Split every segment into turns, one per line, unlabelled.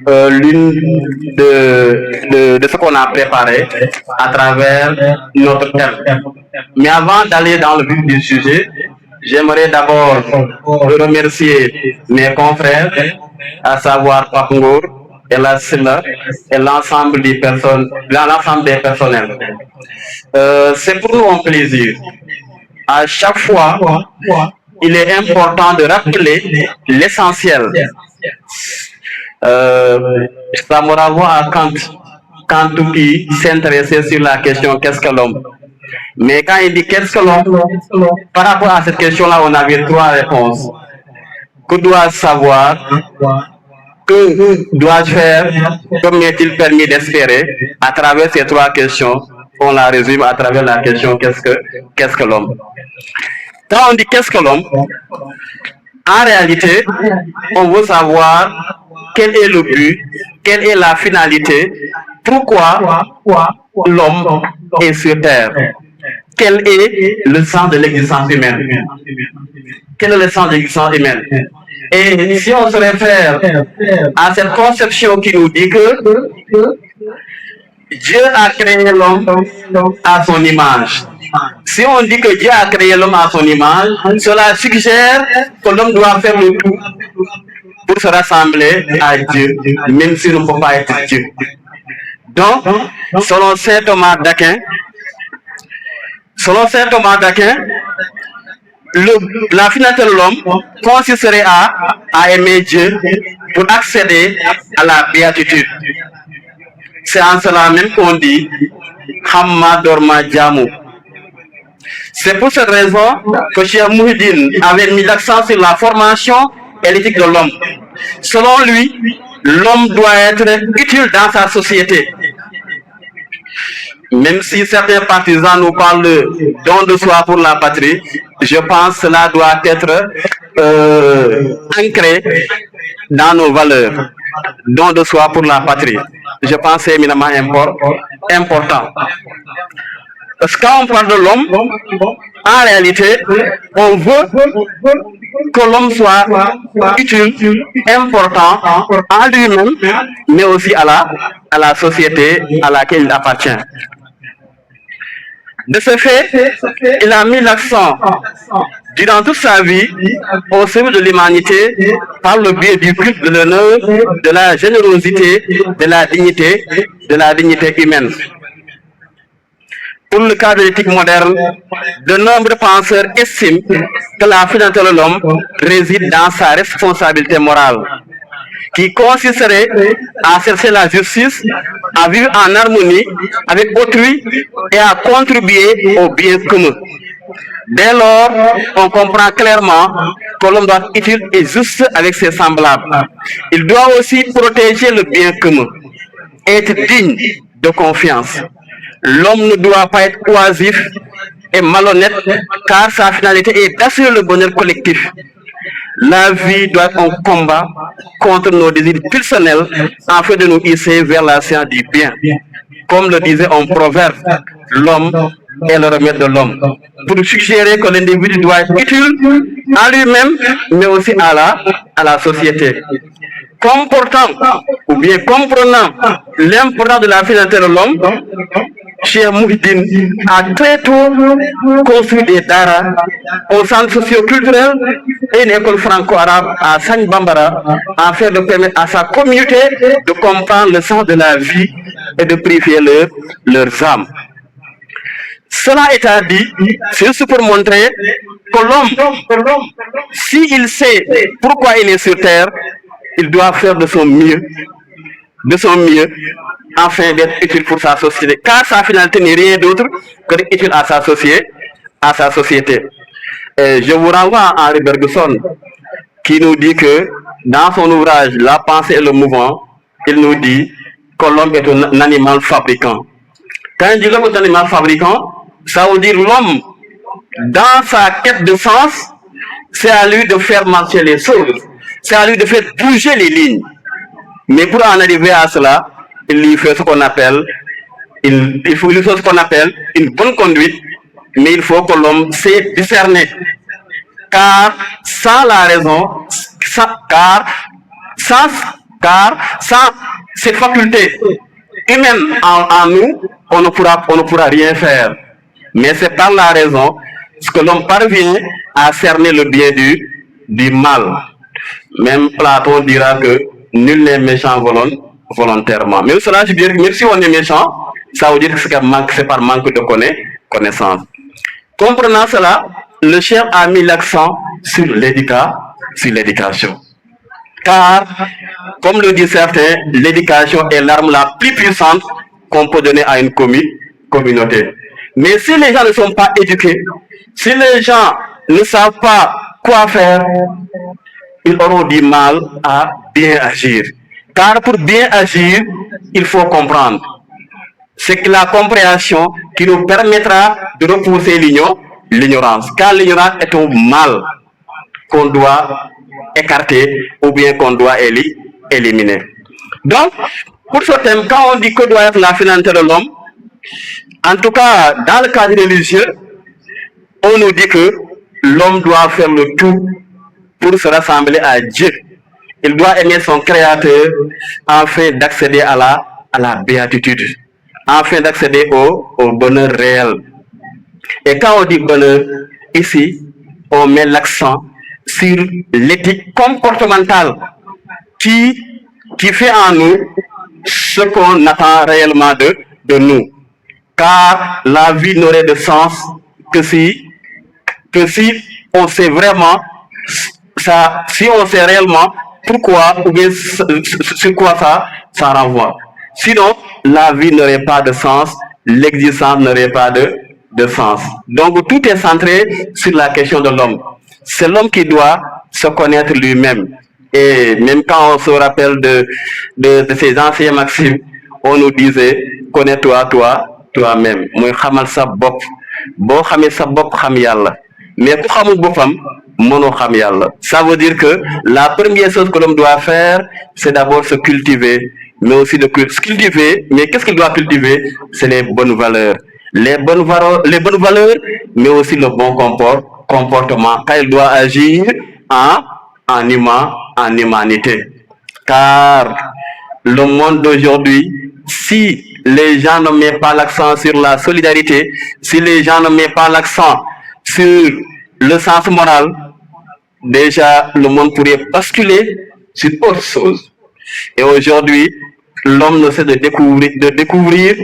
l'une de ce qu'on a préparé à travers notre thème. Mais avant d'aller dans le vif du sujet, j'aimerais d'abord remercier mes confrères, à savoir Papungour et la Silla et l'ensemble des personnels. C'est pour nous un plaisir. À chaque fois, il est important de rappeler l'essentiel. Ça me renvoie à Kant qui s'intéressait sur la question qu'est-ce que l'homme. Mais quand il dit qu'est-ce que l'homme, par rapport à cette question-là, on avait trois réponses. Que doit-je savoir? Que dois-je faire? Que m'est-il permis d'espérer? À travers ces trois questions, on la résume à travers la question qu'est-ce que l'homme? Quand on dit qu'est-ce que l'homme, en réalité, on veut savoir quel est le but, quelle est la finalité, pourquoi l'homme est sur Terre, quel est le sens de l'existence humaine. Quel est le sens de l'existence humaine? Et si on se réfère à cette conception qui nous dit que Dieu a créé l'homme à son image. Si on dit que Dieu a créé l'homme à son image, cela suggère que l'homme doit faire le tout pour se rassembler à Dieu, même s'il ne peut pas être Dieu. Donc, selon saint Thomas d'Aquin, la finalité de l'homme consisterait à aimer Dieu pour accéder à la béatitude. C'est en cela même qu'on dit Hamma Dorma Djamu. C'est pour cette raison que Cheikh Mouhidine avait mis l'accent sur la formation et l'éthique de l'homme. Selon lui, l'homme doit être utile dans sa société. Même si certains partisans nous parlent de don de soi pour la patrie, je pense que cela doit être ancré dans nos valeurs. Don de soi pour la patrie. Je pense que c'est éminemment important. Parce que quand on parle de l'homme, en réalité, on veut que l'homme soit utile, important en lui-même, mais aussi à la société à laquelle il appartient. De ce fait, il a mis l'accent durant toute sa vie au service de l'humanité par le biais du culte de l'honneur, de la générosité, de la dignité humaine. Pour le cas de l'éthique moderne, de nombreux penseurs estiment que la finalité de l'homme réside dans sa responsabilité morale, qui consisterait à chercher la justice, à vivre en harmonie avec autrui et à contribuer au bien commun. Dès lors, on comprend clairement que l'homme doit être utile et juste avec ses semblables. Il doit aussi protéger le bien commun, être digne de confiance. L'homme ne doit pas être oisif et malhonnête, car sa finalité est d'assurer le bonheur collectif. La vie doit être un combat contre nos désirs personnels afin de nous hisser vers la science du bien. Comme le disait un proverbe, l'homme est le remède de l'homme. Pour suggérer que l'individu doit être utile à lui-même, mais aussi à la société. Comportant ou bien comprenant l'importance de la finalité de l'homme, Cheikh Mouhidine a très tôt construit des daras au centre socio-culturel et une école franco-arabe à Sagne Bambara afin de permettre à sa communauté de comprendre le sens de la vie et de purifier leurs âmes. Cela étant dit, c'est juste pour montrer que l'homme, s'il sait pourquoi il est sur terre, il doit faire de son mieux afin d'être utile pour sa société, car sa finalité n'est rien d'autre que d'être utile à sa société. Et je vous renvoie à Henri Bergson qui nous dit que dans son ouvrage La pensée et le mouvement, il nous dit que l'homme est un animal fabricant. Quand il dit l'homme est un animal fabricant, ça veut dire l'homme, dans sa quête de sens, c'est à lui de faire marcher les choses, c'est à lui de faire bouger les lignes. Mais pour en arriver à cela, il lui faut ce qu'on appelle, une bonne conduite, mais il faut que l'homme sait discerner. Car sans la raison, sans Car sans cette faculté humaine en nous, on ne pourra rien faire. Mais c'est par la raison que l'on parvient à cerner le bien du mal. Même Platon dira que nul n'est méchant volontairement. Mais cela, je dirais que même si on est méchant, ça veut dire que c'est par manque de connaissance. Comprenant cela, le chef a mis l'accent sur l'éducation. Car, comme le disent certains, l'éducation est l'arme la plus puissante qu'on peut donner à une communauté. Mais si les gens ne sont pas éduqués, si les gens ne savent pas quoi faire, ils auront du mal à bien agir. Car pour bien agir, il faut comprendre. C'est la compréhension qui nous permettra de repousser l'ignorance. Car l'ignorance est un mal qu'on doit écarter ou bien qu'on doit éliminer. Donc, pour ce thème, quand on dit que doit être la finalité de l'homme, en tout cas, dans le cadre religieux, on nous dit que l'homme doit faire le tout pour se rassembler à Dieu. Il doit aimer son Créateur afin d'accéder à la béatitude, afin d'accéder au bonheur réel. Et quand on dit bonheur, ici, on met l'accent sur l'éthique comportementale qui fait en nous ce qu'on attend réellement de nous. Car la vie n'aurait de sens que si on sait vraiment si on sait réellement pourquoi ou bien sur quoi ça renvoie. Sinon, la vie n'aurait pas de sens, l'existence n'aurait pas de sens. Donc tout est centré sur la question de l'homme. C'est l'homme qui doit se connaître lui-même. Et même quand on se rappelle de ces anciens maximes, on nous disait, connais-toi toi-même. Moi xamal sa bop, bo xamé sa bop xam yalla. Mais ku xamul bopam mono xam yalla. Ça veut dire que la première chose que l'homme doit faire, c'est d'abord se cultiver, mais aussi de se cultiver. Mais qu'est-ce qu'il doit cultiver? C'est les bonnes valeurs. Les bonnes valeurs, mais aussi le bon comportement. Car il doit agir en humanité. Car le monde d'aujourd'hui, si les gens ne mettent pas l'accent sur la solidarité, si les gens ne mettent pas l'accent sur le sens moral, déjà le monde pourrait basculer sur autre chose. Et aujourd'hui, l'homme ne sait de découvrir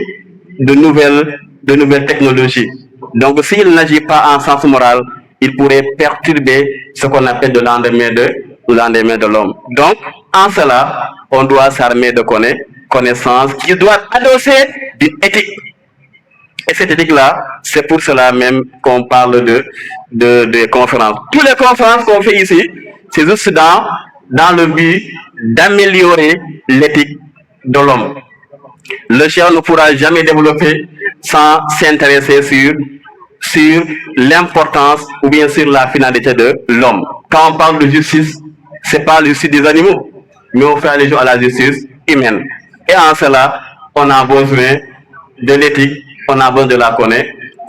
de nouvelles technologies. Donc s'il n'agit pas en sens moral, il pourrait perturber ce qu'on appelle le lendemain de l'homme. Donc, en cela, on doit s'armer de connaissances qui doit adosser d'une éthique. Et cette éthique-là, c'est pour cela même qu'on parle de conférences. Toutes les conférences qu'on fait ici, c'est juste dans le but d'améliorer l'éthique de l'homme. Le chef ne pourra jamais développer sans s'intéresser sur l'importance ou bien sur la finalité de l'homme. Quand on parle de justice, c'est pas la justice des animaux, mais on fait allusion à la justice humaine. Et en cela, on a besoin de l'éthique, on a besoin de la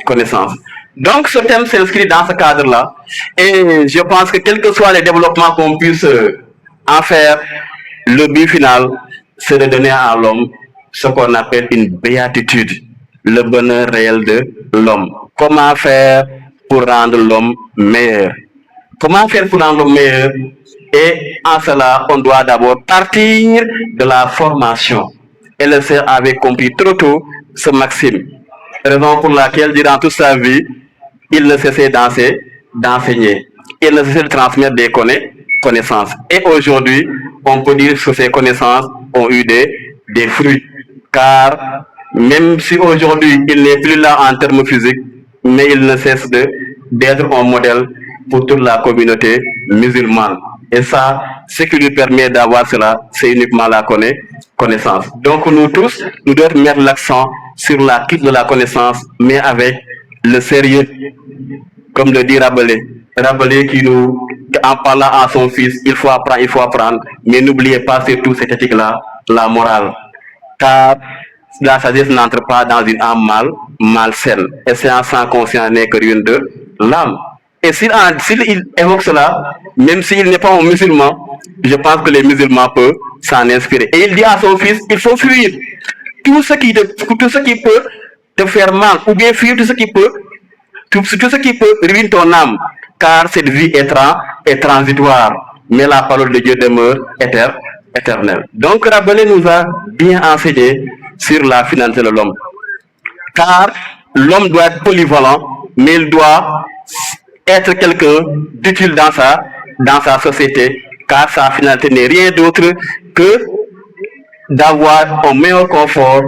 connaissance. Donc ce thème s'inscrit dans ce cadre-là. Et je pense que quels que soient les développements qu'on puisse en faire, le but final, c'est de donner à l'homme ce qu'on appelle une béatitude, le bonheur réel de l'homme. Comment faire pour rendre l'homme meilleur? Comment faire pour rendre l'homme meilleur? Et en cela, on doit d'abord partir de la formation. Et le Seigneur avait compris trop tôt ce maxime. Raison pour laquelle, durant toute sa vie, il ne cessait d'enseigner. Il ne cessait de transmettre des connaissances. Et aujourd'hui, on peut dire que ces connaissances ont eu des fruits. Car même si aujourd'hui il n'est plus là en termes physiques, mais il ne cesse d'être un modèle pour toute la communauté musulmane. Et ça, ce qui lui permet d'avoir cela, c'est uniquement la connaissance. Donc nous tous, nous devons mettre l'accent sur la quête de la connaissance, mais avec le sérieux, comme le dit Rabelais. Rabelais qui en parlant à son fils, il faut apprendre, mais n'oubliez pas surtout cette éthique-là, la morale. Car la sagesse n'entre pas dans une âme malsaine. Et c'est en sans conscience n'est que ruine de l'âme. Et s'il évoque cela, même s'il n'est pas un musulman, je pense que les musulmans peuvent s'en inspirer. Et il dit à son fils, il faut fuir tout ce qui peut te faire mal, ou bien fuir tout ce qui peut ruiner ton âme, car cette vie est transitoire, mais la parole de Dieu demeure éternelle. Donc Rabelais nous a bien enseigné sur la finalité de l'homme, car l'homme doit être polyvalent, mais il doit être quelqu'un d'utile dans sa société, car sa finalité n'est rien d'autre que d'avoir un meilleur confort,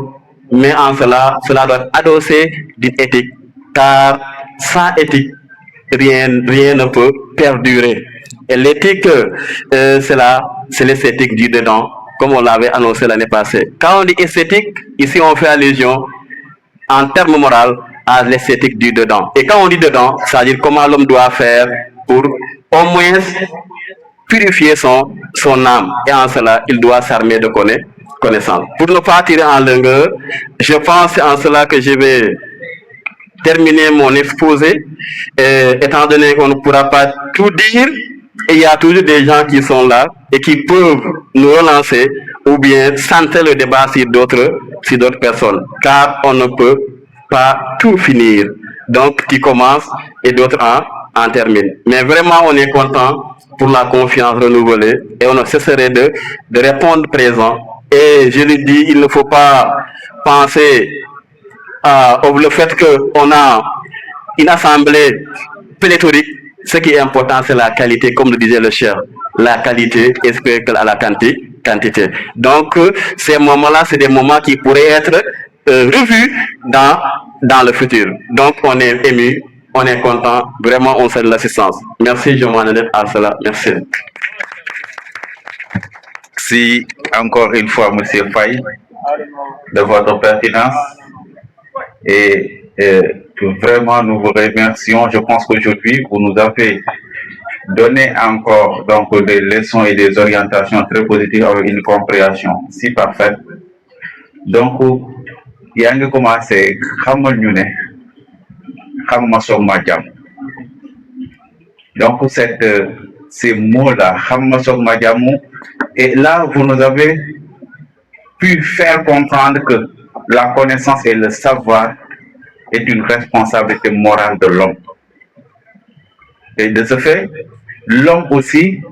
mais en cela doit être adossé d'une éthique, car sans éthique, rien ne peut perdurer. Et l'éthique, c'est l'esthétique du dedans, comme on l'avait annoncé l'année passée. Quand on dit esthétique, ici on fait allusion en termes moraux à l'esthétique du dedans. Et quand on dit dedans, ça veut dire comment l'homme doit faire pour au moins purifier son âme. Et en cela, il doit s'armer de connaissances. Pour ne pas tirer en longueur, je pense en cela que je vais terminer mon exposé, étant donné qu'on ne pourra pas tout dire, et il y a toujours des gens qui sont là et qui peuvent nous relancer ou bien centrer le débat sur d'autres personnes, car on ne peut pas tout finir. Donc, qui commence et d'autres en terminent. Mais vraiment, on est content pour la confiance renouvelée et on ne cesserait de répondre présent. Et je le dis, il ne faut pas penser au fait qu'on a une assemblée pléthorique. Ce qui est important, c'est la qualité, comme le disait le cher. La qualité est supérieure à la quantité. Donc, ces moments-là, c'est des moments qui pourraient être revus dans le futur. Donc, on est ému, on est content, vraiment, on salue l'assistance. Merci, je m'en allais à cela. Merci.
Merci encore une fois, M. Faye, de votre pertinence. Et vraiment, nous vous remercions. Je pense qu'aujourd'hui, vous nous avez donné encore donc, des leçons et des orientations très positives avec une compréhension si parfaite. Donc, il y a un commencé, donc, ces mots-là, et là, vous nous avez pu faire comprendre que la connaissance et le savoir est une responsabilité morale de l'homme. Et de ce fait, l'homme aussi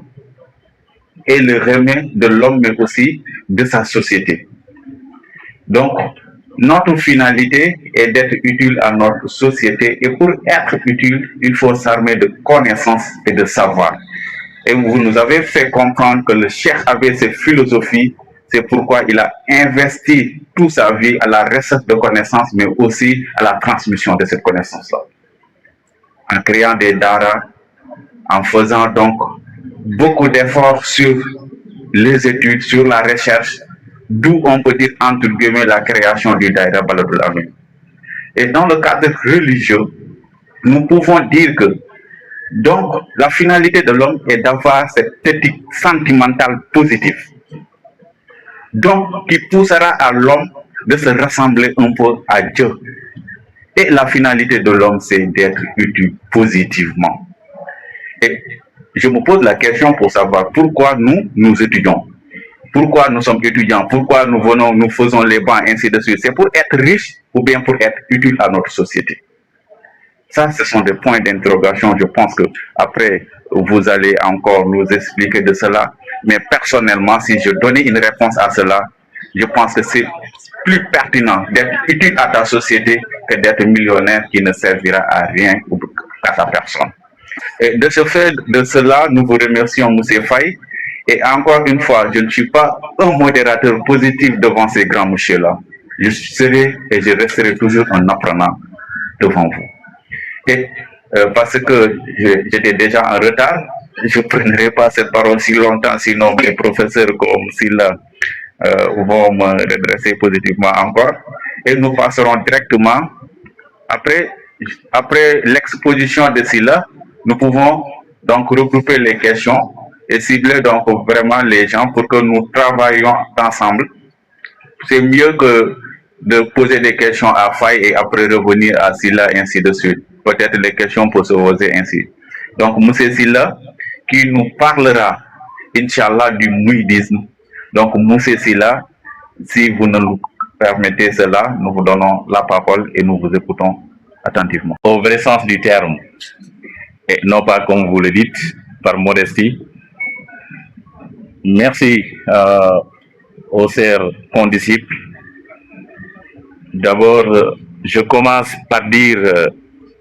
est le remède de l'homme, mais aussi de sa société. Donc, notre finalité est d'être utile à notre société. Et pour être utile, il faut s'armer de connaissances et de savoir. Et vous nous avez fait comprendre que le cheikh avait ses philosophies. C'est pourquoi il a investi toute sa vie à la recherche de connaissances, mais aussi à la transmission de cette connaissance-là. En créant des daras, en faisant donc beaucoup d'efforts sur les études, sur la recherche, d'où on peut dire entre guillemets la création du daïra Baladul Amin. Et dans le cadre religieux, nous pouvons dire que donc la finalité de l'homme est d'avoir cette éthique sentimentale positive. Donc, qui poussera à l'homme de se rassembler un peu à Dieu. Et la finalité de l'homme, c'est d'être utile positivement. Et je me pose la question pour savoir pourquoi nous étudions. Pourquoi nous sommes étudiants, pourquoi nous faisons les bancs, ainsi de suite. C'est pour être riche ou bien pour être utile à notre société. Ça, ce sont des points d'interrogation. Je pense que après vous allez encore nous expliquer de cela. Mais personnellement, si je donnais une réponse à cela, je pense que c'est plus pertinent d'être utile à ta société que d'être millionnaire qui ne servira à rien ou à ta personne. Et de ce fait, de cela, nous vous remercions, M. Faye. Et encore une fois, je ne suis pas un modérateur positif devant ces grands messieurs-là. Je serai et je resterai toujours un apprenant devant vous. Et parce que j'étais déjà en retard, je ne prendrai pas cette parole si longtemps, sinon les professeurs comme Silla vont me redresser positivement encore. Et nous passerons directement, après l'exposition de Silla, nous pouvons donc regrouper les questions et cibler donc vraiment les gens pour que nous travaillions ensemble. C'est mieux que de poser des questions à Faye et après revenir à Silla, ainsi de suite. Peut-être les questions pour se poser ainsi. Donc, M. Silla, qui nous parlera, Inch'Allah, du mouridisme. Donc, M. Silla, si vous nous permettez cela, nous vous donnons la parole et nous vous écoutons attentivement. Au vrai sens du terme, et non pas comme vous le dites, par modestie. Merci aux chers condisciples. D'abord, je commence par dire,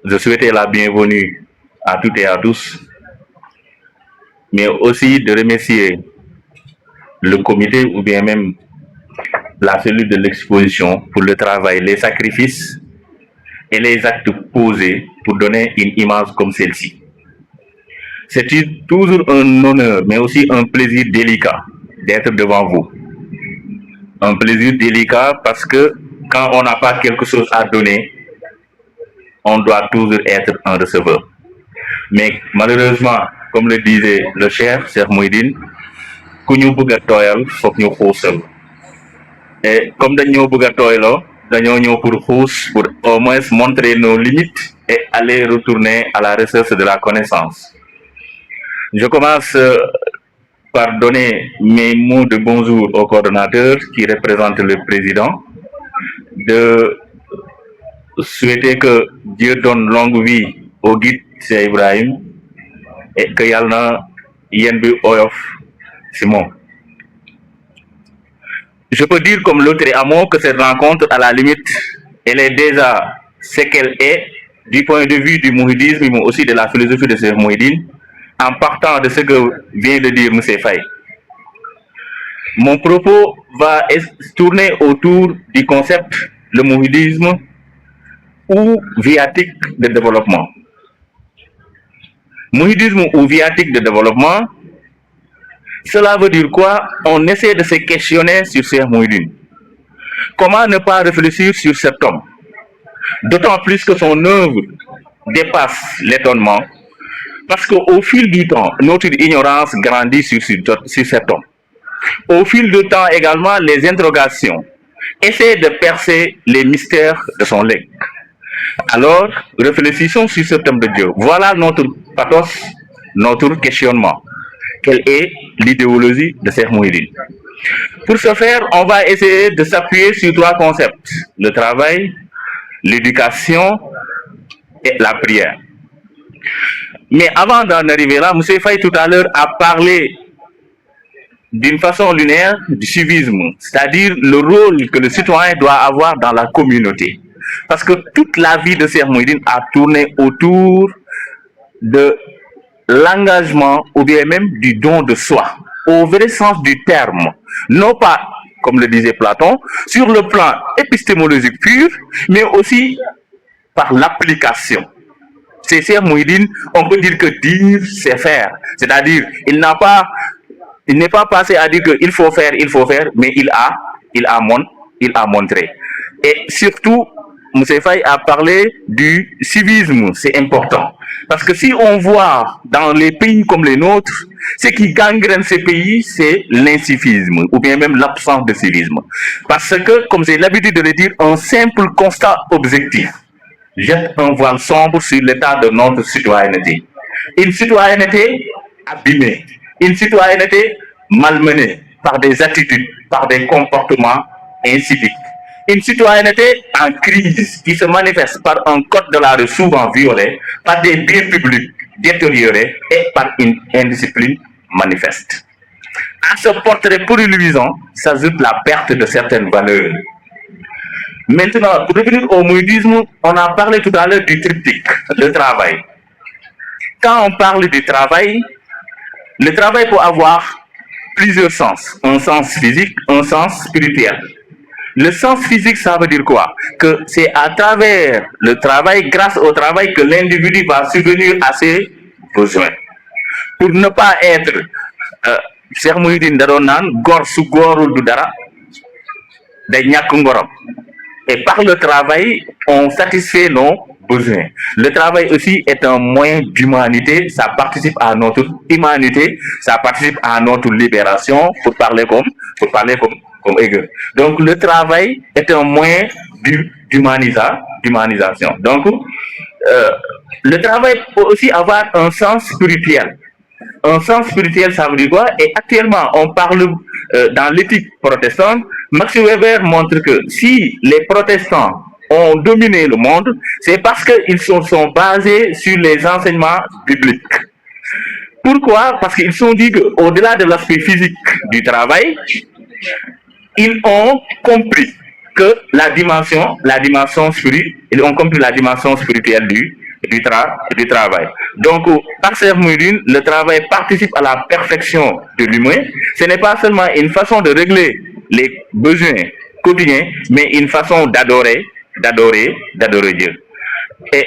je souhaite la bienvenue à toutes et à tous, mais aussi de remercier le comité ou bien même la cellule de l'exposition pour le travail, les sacrifices et les actes posés pour donner une image comme celle-ci. C'est toujours un honneur, mais aussi un plaisir délicat d'être devant vous. Un plaisir délicat parce que quand on n'a pas quelque chose à donner, on doit toujours être un receveur. Mais malheureusement, comme le disait le cher Cheikh Mouhidine, et comme nous sommes pour au moins montrer nos limites et aller retourner à la recherche de la connaissance. Je commence par donner mes mots de bonjour au coordonnateur qui représente le président, de souhaiter que Dieu donne longue vie au guide Cheikh Ibrahim et que Yalna Yenbu Oyof Simon. Je peux dire comme l'autre amour que cette rencontre, à la limite, elle est déjà ce qu'elle est du point de vue du mouridisme, mais aussi de la philosophie de Cheikh Mouhidine, en partant de ce que vient de dire M. Faye. Mon propos va tourner autour du concept le mouridisme ou viatique de développement. Mouridisme ou viatique de développement, cela veut dire quoi? On essaie de se questionner sur Cheikh Mouhidine. Comment ne pas réfléchir sur cet homme? D'autant plus que son œuvre dépasse l'étonnement, parce qu'au fil du temps, notre ignorance grandit sur cet homme. Au fil du temps également, les interrogations essaient de percer les mystères de son legs. Alors, réfléchissons sur ce thème de Dieu. Voilà notre pathos, notre questionnement. Quelle est l'idéologie de Cheikh Mouhidine? Pour ce faire, on va essayer de s'appuyer sur trois concepts: le travail, l'éducation et la prière. Mais avant d'en arriver là, M. Faye tout à l'heure a parlé d'une façon linéaire du civisme, c'est-à-dire le rôle que le citoyen doit avoir dans la communauté. Parce que toute la vie de Cheikh Mouhidine a tourné autour de l'engagement ou bien même du don de soi, au vrai sens du terme. Non pas, comme le disait Platon, sur le plan épistémologique pur, mais aussi par l'application. C'est Cheikh Mouhidine, on peut dire que dire, c'est faire. C'est-à-dire, il n'est pas passé à dire qu'il faut faire, mais il a montré. Et surtout, M. Faye a parlé du civisme, c'est important. Parce que si on voit dans les pays comme les nôtres, ce qui gangrène ces pays, c'est l'incivisme, ou bien même l'absence de civisme. Parce que, comme j'ai l'habitude de le dire, un simple constat objectif jette un voile sombre sur l'état de notre citoyenneté. Une citoyenneté abîmée, une citoyenneté malmenée par des attitudes, par des comportements inciviques. Une citoyenneté en crise qui se manifeste par un code de la rue souvent violé, par des biens publics détériorés et par une indiscipline manifeste. À ce portrait polluisant s'ajoute la perte de certaines valeurs. Maintenant, pour revenir au mouridisme, on a parlé tout à l'heure du triptyque, le travail. Quand on parle du travail, le travail peut avoir plusieurs sens. Un sens physique, un sens spirituel. Le sens physique, ça veut dire quoi? Que c'est à travers le travail, grâce au travail, que l'individu va subvenir à ses besoins. Pour ne pas être Cheikh Mouhidine da doon naan gor su góorul du dara day ñàkk ngorom. Et par le travail, on satisfait nos besoins. Le travail aussi est un moyen d'humanité, ça participe à notre humanité, ça participe à notre libération, pour parler comme Hegel. Donc le travail est un moyen d'humanisation. Donc
Le travail peut aussi avoir un sens spirituel. Un sens spirituel, ça veut dire quoi? Et actuellement, on parle dans l'éthique protestante. Max Weber montre que si les protestants ont dominé le monde, c'est parce qu'ils sont basés sur les enseignements bibliques. Pourquoi? Parce qu'ils sont dit qu'au-delà de l'aspect physique du travail, ils ont compris que ils ont compris la dimension spirituelle du travail. Donc, par Cheikh Mouhidine, le travail participe à la perfection de l'humain. Ce n'est pas seulement une façon de régler les besoins quotidiens, mais une façon d'adorer Dieu. Et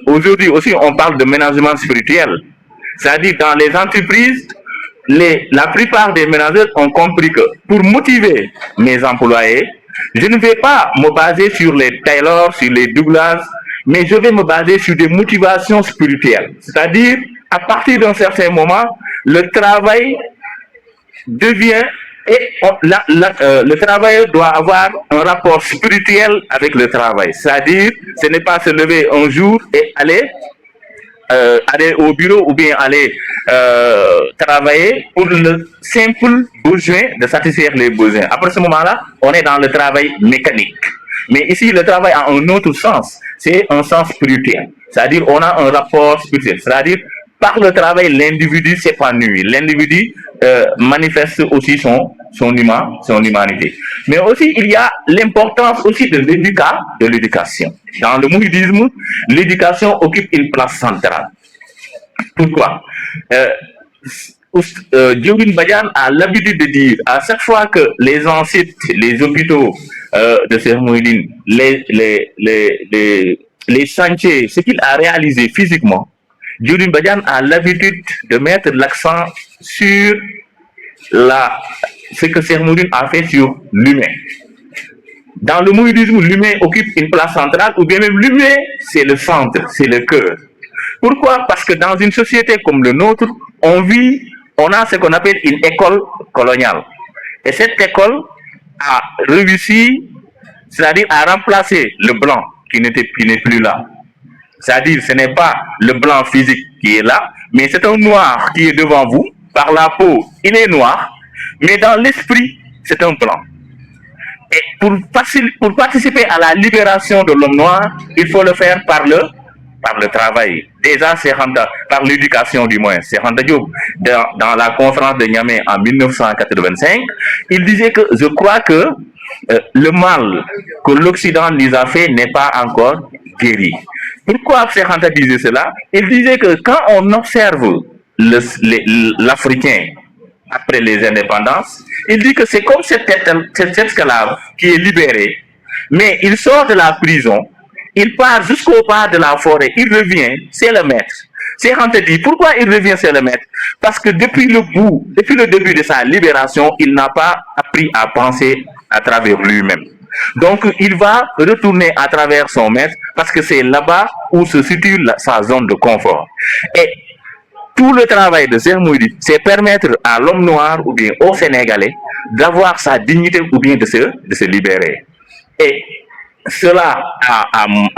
aujourd'hui aussi, on parle de management spirituel. C'est-à-dire, dans les entreprises, la plupart des managers ont compris que pour motiver mes employés, je ne vais pas me baser sur les Taylor, sur les Douglas, mais je vais me baser sur des motivations spirituelles. C'est-à-dire, à partir d'un certain moment, le travail devient le travailleur doit avoir un rapport spirituel avec le travail. C'est-à-dire, ce n'est pas se lever un jour et aller au bureau ou bien aller travailler pour le simple besoin de satisfaire les besoins. Après ce moment-là, on est dans le travail mécanique. Mais ici, le travail a un autre sens. C'est un sens spirituel. C'est-à-dire, on a un rapport spirituel. C'est-à-dire, par le travail, l'individu s'épanouit. L'individu manifeste aussi son humanité. Mais aussi, il y a l'importance aussi de l'éducation. Dans le mouridisme, l'éducation occupe une place centrale. Pourquoi? Djibril Badiane a l'habitude de dire, à chaque fois que les gens citent les hôpitaux de Cheikh Mouhidine, les chantiers, ce qu'il a réalisé physiquement, Djibril Badiane a l'habitude de mettre l'accent sur ce que Cheikh Mouhidine a fait sur l'humain. Dans le mouridisme, l'humain occupe une place centrale, ou bien même l'humain, c'est le centre, c'est le cœur. Pourquoi? Parce que dans une société comme le nôtre, on a ce qu'on appelle une école coloniale. Et cette école a réussi, c'est-à-dire à remplacer le blanc qui n'est plus là. C'est-à-dire, ce n'est pas le blanc physique qui est là, mais c'est un noir qui est devant vous. Par la peau, il est noir, mais dans l'esprit, c'est un blanc. Et pour participer à la libération de l'homme noir, il faut le faire par le travail. Déjà, par l'éducation du moins. Cheikh Anta Diop, dans la conférence de Niamey en 1985, il disait que je crois que le mal que l'Occident nous a fait n'est pas encore guéri. Pourquoi Cheikh Anta disait cela? Il disait que quand on observe l'Africain après les indépendances, il dit que c'est comme cet esclave qui est libéré, mais il sort de la prison, il part jusqu'au pas de la forêt, il revient, c'est le maître. Cheikh Anta dit, pourquoi il revient, c'est le maître? Parce que depuis le début de sa libération, il n'a pas appris à penser à travers lui-même. Donc, il va retourner à travers son maître, parce que c'est là-bas où se situe sa zone de confort. Et tout le travail de Cheikh Mouhidine, c'est permettre à l'homme noir ou bien au Sénégalais d'avoir sa dignité ou bien de se libérer. Et cela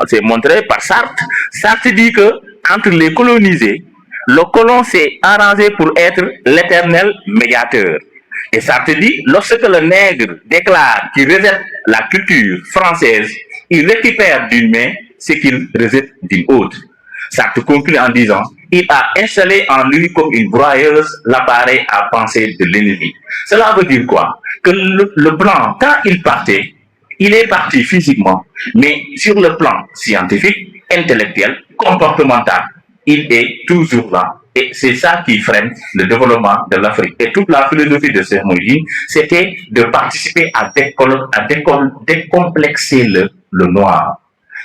c'est montré par Sartre. Sartre dit que entre les colonisés, le colon s'est arrangé pour être l'éternel médiateur. Et Sartre dit, lorsque le nègre déclare qu'il rejette la culture française, il récupère d'une main ce qu'il rejette d'une autre. Sartre conclut en disant, il a installé en lui comme une broyeuse l'appareil à penser de l'ennemi. Cela veut dire quoi? Que le blanc, quand il partait, il est parti physiquement, mais sur le plan scientifique, intellectuel, comportemental, il est toujours là. Et c'est ça qui freine le développement de l'Afrique. Et toute la philosophie de Cheikh Mouhidine, c'était de participer à décomplexer le noir.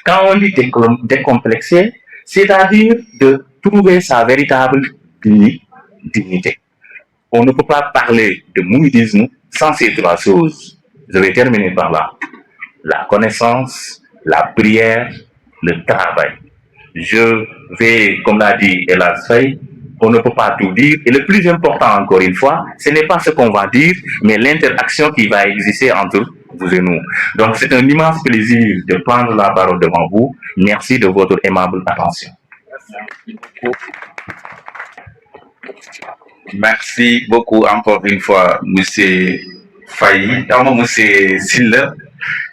Quand on dit décomplexer, c'est-à-dire de trouver sa véritable dignité. On ne peut pas parler de mouridisme sans ces trois choses. Je vais terminer par là. La connaissance, la prière, le travail. Je vais, comme l'a dit Elas Faye, on ne peut pas tout dire. Et le plus important, encore une fois, ce n'est pas ce qu'on va dire, mais l'interaction qui va exister entre vous et nous. Donc c'est un immense plaisir de prendre la parole devant vous. Merci de votre aimable attention.
Merci beaucoup encore une fois, M. Faye, M. Silla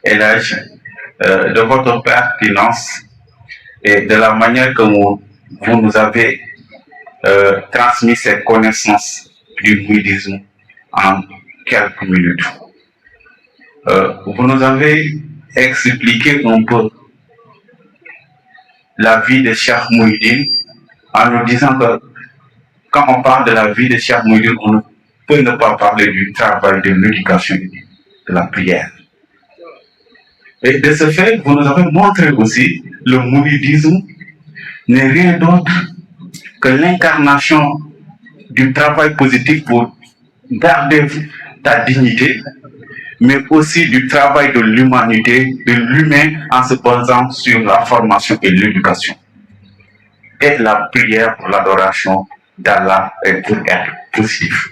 et l'âge de votre pertinence et de la manière que vous nous avez transmis cette connaissance du bouddhisme en quelques minutes. Vous nous avez expliqué un peu la vie de Cheikh Mouhidine en nous disant que quand on parle de la vie de Cheikh Mouhidine, on ne peut ne pas parler du travail de l'éducation, de la prière. Et de ce fait, vous nous avez montré aussi le mouhidisme n'est rien d'autre que l'incarnation du travail positif pour garder ta dignité, mais aussi du travail de l'humanité, de l'humain en se basant sur la formation et l'éducation. Et la prière pour l'adoration d'Allah est pour être positif.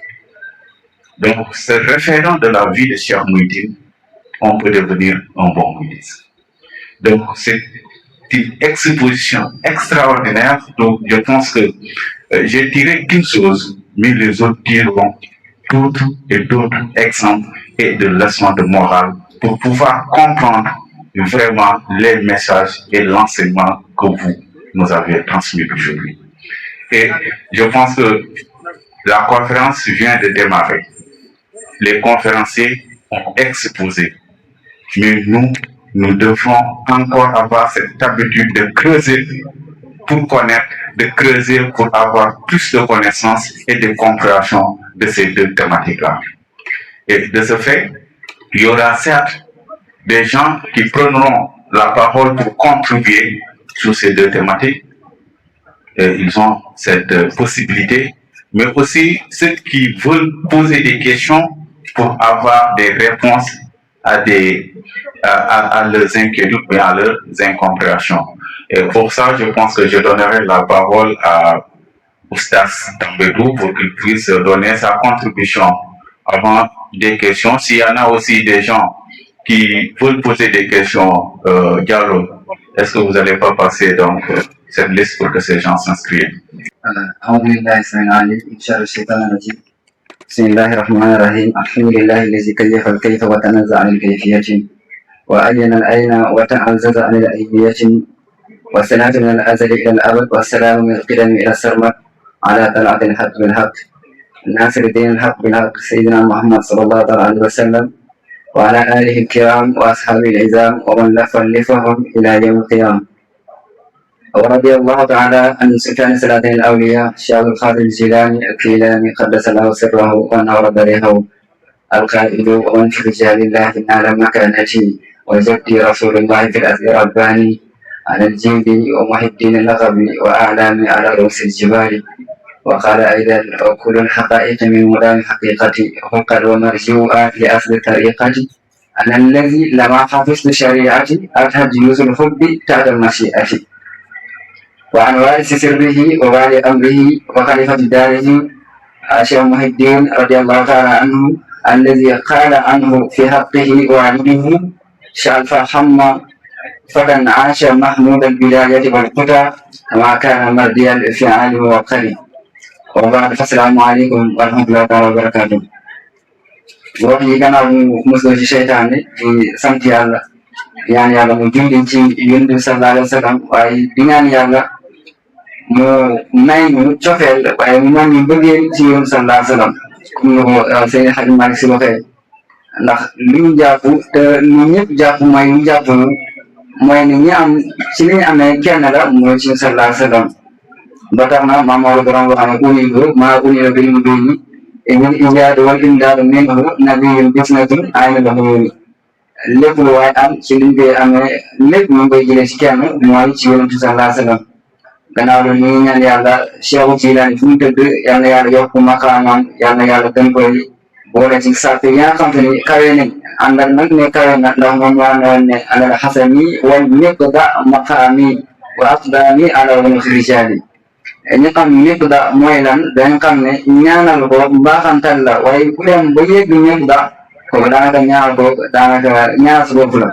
Donc, ce référent de la vie de Cheikh Mouhidine, on peut devenir un bon mouhidiste. Donc, c'est une exposition extraordinaire. Donc, je pense que j'ai tiré qu'une chose, mais les autres tireront d'autres et d'autres exemples et de leçons de morale pour pouvoir comprendre vraiment les messages et l'enseignement que vous nous avez transmis aujourd'hui. Et je pense que la conférence vient de démarrer. Les conférenciers ont exposé. Mais nous devons encore avoir cette habitude de creuser pour connaître, de creuser pour avoir plus de connaissances et de compréhension de ces deux thématiques-là. Et de ce fait, il y aura certes des gens qui prendront la parole pour contribuer sur ces deux thématiques. Et ils ont cette possibilité, mais aussi ceux qui veulent poser des questions pour avoir des réponses à leurs inquiétudes et à leurs incompréhensions. Et pour ça, je pense que je donnerai la parole à Oustas Tambedou pour qu'il puisse donner sa contribution avant des questions. S'il y en a aussi des gens qui veulent poser des questions, Diallo, est-ce que vous n'allez pas passer donc cette liste pour que ces gens s'inscrivent?
بسم الله الرحمن الرحيم الحمد لله الذي كيف الكيف وتنزع عن الكيفية وأين الأين وتعزز عن الأيدية والصلاة من الأزل إلى الأبد والسلام من القدم إلى السرمد على طلعة الحق بالحق ناصر الدين الحق بالحق سيدنا محمد صلى الله عليه وسلم وعلى آله الكرام وأصحابه العزام ومن لفهم إلى يوم القيامة. ورضي الله تعالى عن سلطان سلاطين الأولياء الشيخ الخالد الجيلاني الكيلاني قدس الله سره ونور ضريحه القائد ومن في رجال الله نال مكانته وجدي رسول الله في الأثر الرباني على الجلد ومحي الدين اللغبي وأعلامي على رؤوس الجبال. وقال أيضا وكل الحقائق من مرام حقيقتي وقد ومرجوء لأصل طريقتي أنا الذي لما حفظت شريعتي أرتهى جيوز الحب تحت المشيئة. وعن وارث سره ووالي أمره وخليفة داره الشيخ محي الدين رضي الله تعالى عنه الذي قال عنه في حقه والده شعف حمى فكان عاش محمود البداية والقدى كما كان مردي الفعال وقري. وبعد فالسلام عليكم ورحمة الله تعالى وبركاته. وفي كان مسلم الشيطان في سمت الله يعني على موجود في يونس صلى الله عليه وسلم وأي دينان يالله mu may ñu cofeel waaye mu may ñu bëggee ci yoon sallallahu alayhi wa sallam comme ni ko sëñ Xadim Malick Si waxee ndax li ñu jàpp te ñu ñëpp jàpp mooy ñu jàpp mooy ni ñi am ci li ñu amee kenn la mooy ci sallallahu alayhi wa sallam ba tax na maam Maodo borom wax ne unibu maa unila bil mubini min injaadu wal imdaadu minhu nabiyyun bisnatun ayna lahu lépp lu waay am ci liñ koy amee lépp mu ngi koy jëlee ci kenn mooy ci yonent sallallahu alayhi wa sallam. gannaaw loolu ñu ngi ñaan yàlla Cheikh Jilaani fu mu tëdd yal na yàlla yokk maqaamam yal na yàlla gën koy boole ci sàpp yi nga xam te ni kawe nañ àndal nag ne kawe na ndax moom moo ne alal xasani wal miqda maqaami wa aqdaami ala wal rijaali ñu xam miqda mooy lan dañ xam ne ñaanal ko mbaaxantal la waaye ku dem ba yegg miqda kooku daanaka ñaar ko daanaka ñaar su bopp la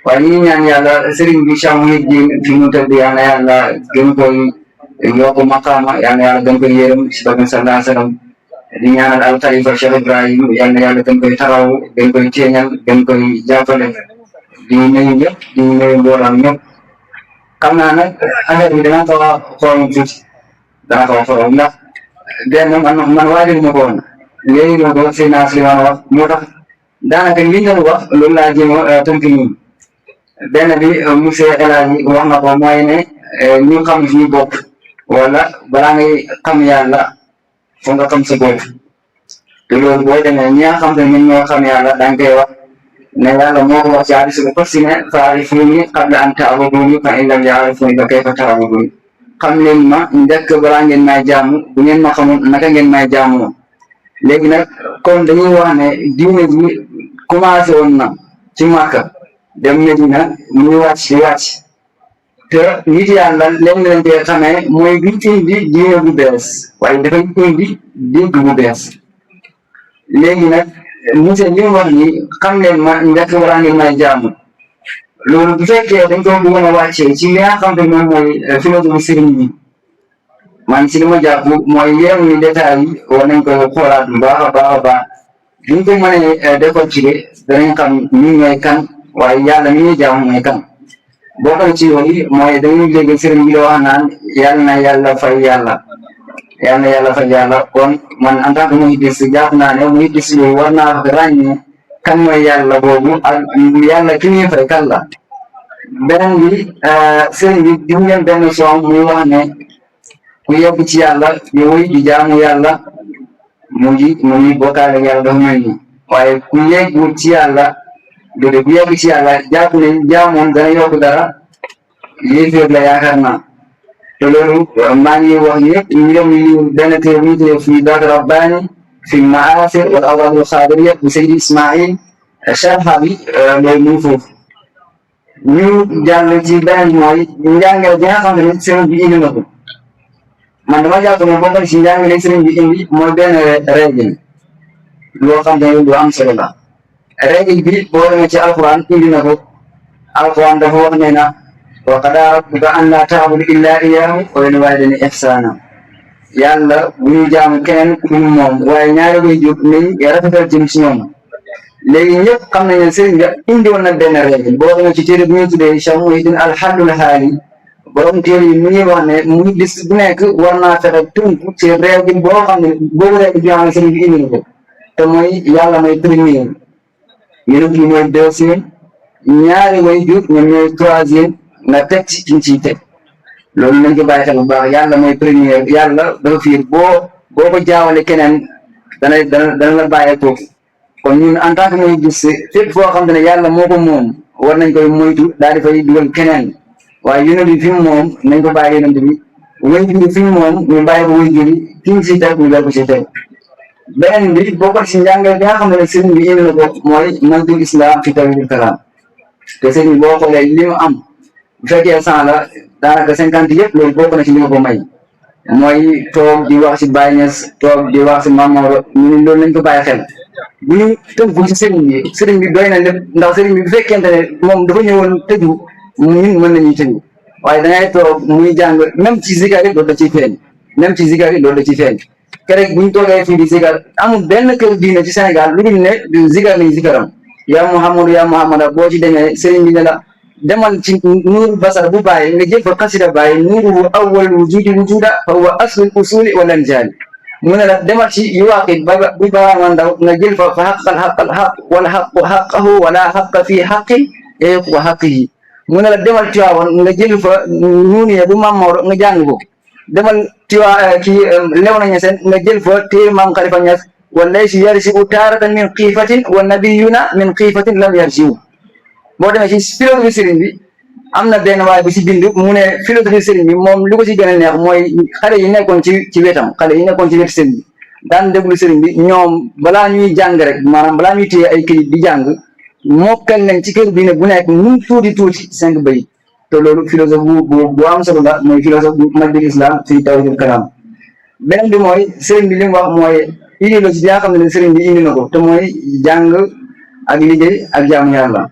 waaye ñu ngi ñaan yàlla sëriñ bi Cheikh Mouhidine fi mu tëdd yal na yàlla gën koy yokk maqaama yal na yàlla gën koy yërëm si barke sallallahu alayhi wa sallam di ñaanal al Khalifa Cheikh Ibrahim yal na yàlla gën koy taxaw gën koy ceeñal gën koy jàppale di nuyu ñëpp di nuyu mboolam ñëpp xam naa nag affaire bi dana xaw a xorom tuuti dana xaw a xorom ndax benn man waajal ma ko woon léegi la ko Seydina Souleymane wax moo tax daanaka li ñu doon wax loolu laa jéem a tënk nii benn bi monsieur El Hadji wax na ko mooy ne ñu xam suñu bopp wala balaa ngay xam yàlla foog nga xam sa bopp te loolu boo demee ñi nga xam ne ñun ñoo xam yàlla da nga koy wax ne yàlla moo ko wax ci hadiis bu qudsi ne fa'rifuuni qabla an ta'buduuni fa in lam ta'rifuuni fa kayfa ta'buduun xam leen ma njëkk balaa ngeen may jaamu bu ngeen ma xamul naka ngeen may jaamu léegi nag kon dañuy wax ne diine ji commencé woon na ci Makka dem Medina muy wàcc di wàcc te nit yàlla leen leen koy xamee mooy duñ indi diine bu bees waaye dafay indi dégg bu bees léegi nag monsieur li mu wax ni xam leen ma njëkk balaa ngeen may jaamu loolu bu fekkee dañ ko bëggoon a wàccee ci li nga xam ne moom mooy philosophie sëriñ bi man ci li ma jàpp mooy yenn détails yi war nañ ko xoolaat bu baax a baax a baax buñ ko mënee décortiquer danañ xam ñun ñooy kan waaye yàlla mi ñuy jaamu mooy kan boo ko ci yooyu mooy dañuy dégg sëriñ bi la wax naan yàlla na yàlla fay yàlla yàlla na yàlla fay yàlla kon man en tant que muhiddis jàpp naa ne muhiddis yooyu war naa ràññee kan mooy yàlla boobu ak yàlla ki ñuy fay kan la beneen bi sëriñ bi di ngeen benn soom muy wax ne ku yegg ci yàlla yow di jaamu yàlla mu ngi bokkaale yàlla dafa mel ni waaye ku yegg ci yàlla déedéet ku yegg ci yàlla jàpp ne jaamoom dana yokk dara yéeféer la yaakaar naa te loolu maa ngi wax yëpp ñu dem ñu benn téere bu ñu tuddee fii daat rabbaani fi maasir wal awraadul xaadiriya bu Seydi Ismail sharha bi loolu mu ngi foofu ñu jàll ci beneen mooy njàngale bi nga xam ne sëriñ bi indi na ko man dama jàpp ne bokk ci njàngale sëriñ bi indi mooy benn règle loo xam ne lu am solo la règle bi boo demee ci alquran indi na ko alquran dafa wax ne na wa qadaa rabbuka an laa ta'budu illaa iyyaahu wa bil waalidayni ihsaana yàlla bu ñu jaamu keneen ku dul moom waaye ñaari way jóg nañ rafetal jëm ci ñoom léegi ñëpp xam nañ ne sëriñ bi indi woon na benn règle boo demee ci téere bi ñuy tuddee Cheikh Mouhidine al-Hallul Haali borom téere yi mu ngi wax ne mu ngi gis bu nekk war naa fexe tënku ci règle boo xam ne boobu règle bi nga xam ne sëriñ bi indi na ko te mooy yàlla mooy premier yonent yi mooy deuxième ñaari way jur ñoom ñooy troisième nga teg ci ci ciy teg loolu nañ ko bàyyi xel bu baax yàlla mooy premier yàlla dafa fiir boo ko jaawale keneen dana la bàyyee foofu kon ñun en tant que mooy gis fépp foo xam ne yàlla moo ko moom war nañ koy moytu daal di fay dugal keneen waaye yonent bi fi mu moom nañ ko bàyyi yonent bi way jur fi mu moom ñu bàyyi ko way jur yi ki ñu si teg ñu dal ko si teg beneen bi boo ko si njàngale bi nga xam ne sëriñ bi indi na ko mooy mantul islam fi tawhidul kalam te sëriñ bi boo xoolee li mu am bu fekkee 100 la daanaka 50 yëpp loolu bokk na ci li ma ko may mooy toog di wax si Baye Niass toog di wax si Mamadou ñu loolu nañ ko bàyyi xel bu ñu tënku ci sëriñ bi doy na lépp ndax sëriñ bi bu fekkente ne moom dafa ñëwoon tëju ñun mën nañuy tëju waaye da ngay toog muy jàng même ci zikar yi loolu da ciy feeñ même ci zikar yi loolu da ciy feeñ keroog bu ñu toogee fii di zikar amul benn kër diine ci Sénégal lu dul ne zikar nañ zikaram yaa Muhammadu boo ci demee sëriñ bi ne la demal ci nuuru basar bu bàyyi nga jël fa xasida bàyyi nuuru awwal wujudi wujuda fa huwa aslul usuli wal anjaali mu ne la demal ci yuwaaqit bu baaman ndaw nga jël fa xaqal xaq wala xaqu xaqahu wala xaqa fii xaqi wa xaqihi mu ne la demal Tiwaawan nga jël fa nuuniye bu Maam Maodo nga jàng ko demal Léona Niassène nga jël fa téere Maam Khalifa Niass walaysi yarsiu taaratan min xiifatin wa nabiyuna min xiifatin lam yarsiu boo demee ci philosophie sëriñ bi am na benn waay bu si bind mu ne philosophie sëriñ bi moom li ko si gën a neex mooy xale yi nekkoon ci wetam xale yi nekkoon ci wetu sëriñ bi daan déglu sëriñ bi ñoom balaa ñuy jàng rek maanaam balaa ñuy téye ay këyit di jàng mokkal nañ ci kër bi ne bu nekk nu tuuti 5 bayit te loolu philosophe bu am solo la mooy philosophe bu majjul islam fi tawhidul kalam beneen bi mooy sëriñ bi li mu wax mooy idéologie bi nga xam ne sëriñ bi indi na ko te mooy jàng ak liggéey ak jaamu yàlla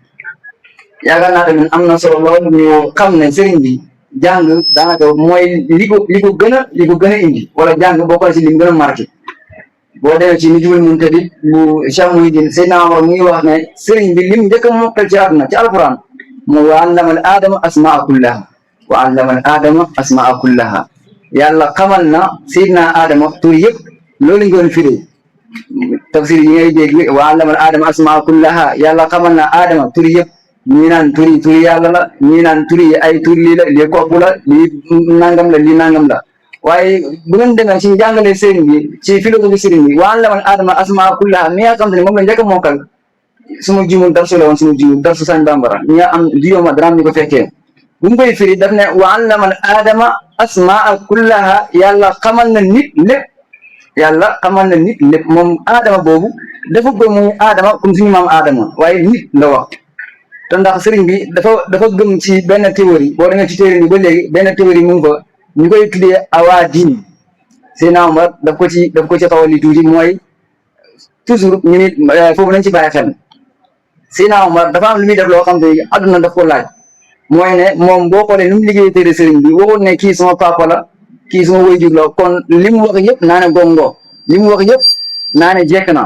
yaakaar naa tamit am na solo lool ñu xam ne sëriñ bi jàng daanaka mooy li ko gën a indi wala jàng boo ko ci lim gën a marqué boo demee ci Nujumul Muntadib bu Cheikh Mouhidine Seydina Omar mu ngi wax ne sëriñ bi lim njëkk a mokkal ci àdduna ci alquran mooy wa allama al aadama asmaa kullaha wa allama al aadama asmaa kullaha yàlla xamal na Seydina Adama tur yëpp loolu lañ doon firee tafsir yi ngay dégg wa allama al aadama asmaa kullaha yàlla xamal na Adama tur yëpp ñii naan turi yàlla la ñii naan turi ay tur lii la lii kopp la lii nangam la lii nangam la waaye bu ngeen demee ci njàngale sëriñ bi ci philosophie sëriñ bi wa allama al aadama asmaa kullaha mi nga xam ne moom la njëkk a mokkal suma jumul darsu la woon suma jumul darsu sañ bambara ñi nga am dioma daraam ñu ko fekkee bu mu koy firi daf ne wa allama al aadama asmaa kullaha yàlla xamal na nit lépp moom aadama boobu dafa gëm muy aadama comme suñu maam aadama waaye nit la wax te ndax sëriñ bi dafa gëm ci benn théorie boo demee ci téere bi ba léegi benn théorie mu ngi fa ñu koy tuddee awaadin Seydina Omar daf ko ci xaw a li tuuti mooy toujours ñu nit foofu nañ ci bàyyi xel Seydina Omar dafa am lu muy def loo xam ne àdduna daf ko laaj mooy ne moom boo xoolee ni mu liggéey téere sëriñ bi waxul ne kii suma papa la kii suma waajur la kon li mu wax yëpp naa ne gongo li mu wax yëpp naa ne jekk na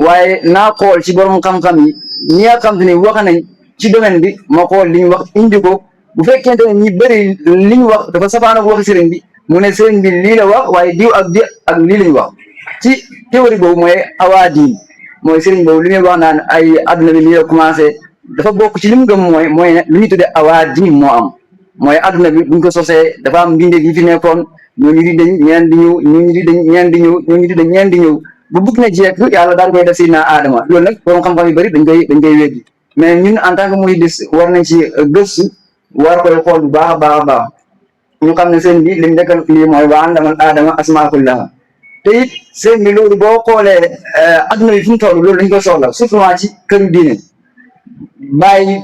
waaye naa xool ci borom xam-xam yi ñi nga xam ne wax nañ ci domaine bi ma xool li ñu wax indi ko bu fekkente ne ñi bëri li ñu wax dafa safaana waxi sëriñ bi mu ne sëriñ bi lii la wax waaye diw ak lii la ñu wax ci théorie boobu mooy awaadiin mooy sëriñ boobu li muy wax naan ay adduna bi lii la commencé dafa bokk ci li mu gëm mooy ne lu ñu tuddee awaadiin moo am mooy adduna bi buñ ko sosee dafa am mbindeef yi fi nekkoon ñooñu di dañ ñeen di ñëw ñooñu di dañ ñeen di ñëw ñooñu di dañ ñeen di ñëw bu bëgg na jekk yàlla daal koy def Seydina Adama loolu nag borom xam-xam yu bëri dañ koy weddi mais ñun en tant que muridis war nañ ci gëstu war koy xool bu baax a baax ñu xam ne seen bi li mu nekkal lii mooy wa allama al aadama asmaa kullaha te it seen bi loolu boo xoolee adduna bi fi mu toll loolu dañ ko soxla surtout ci këru diine bàyyi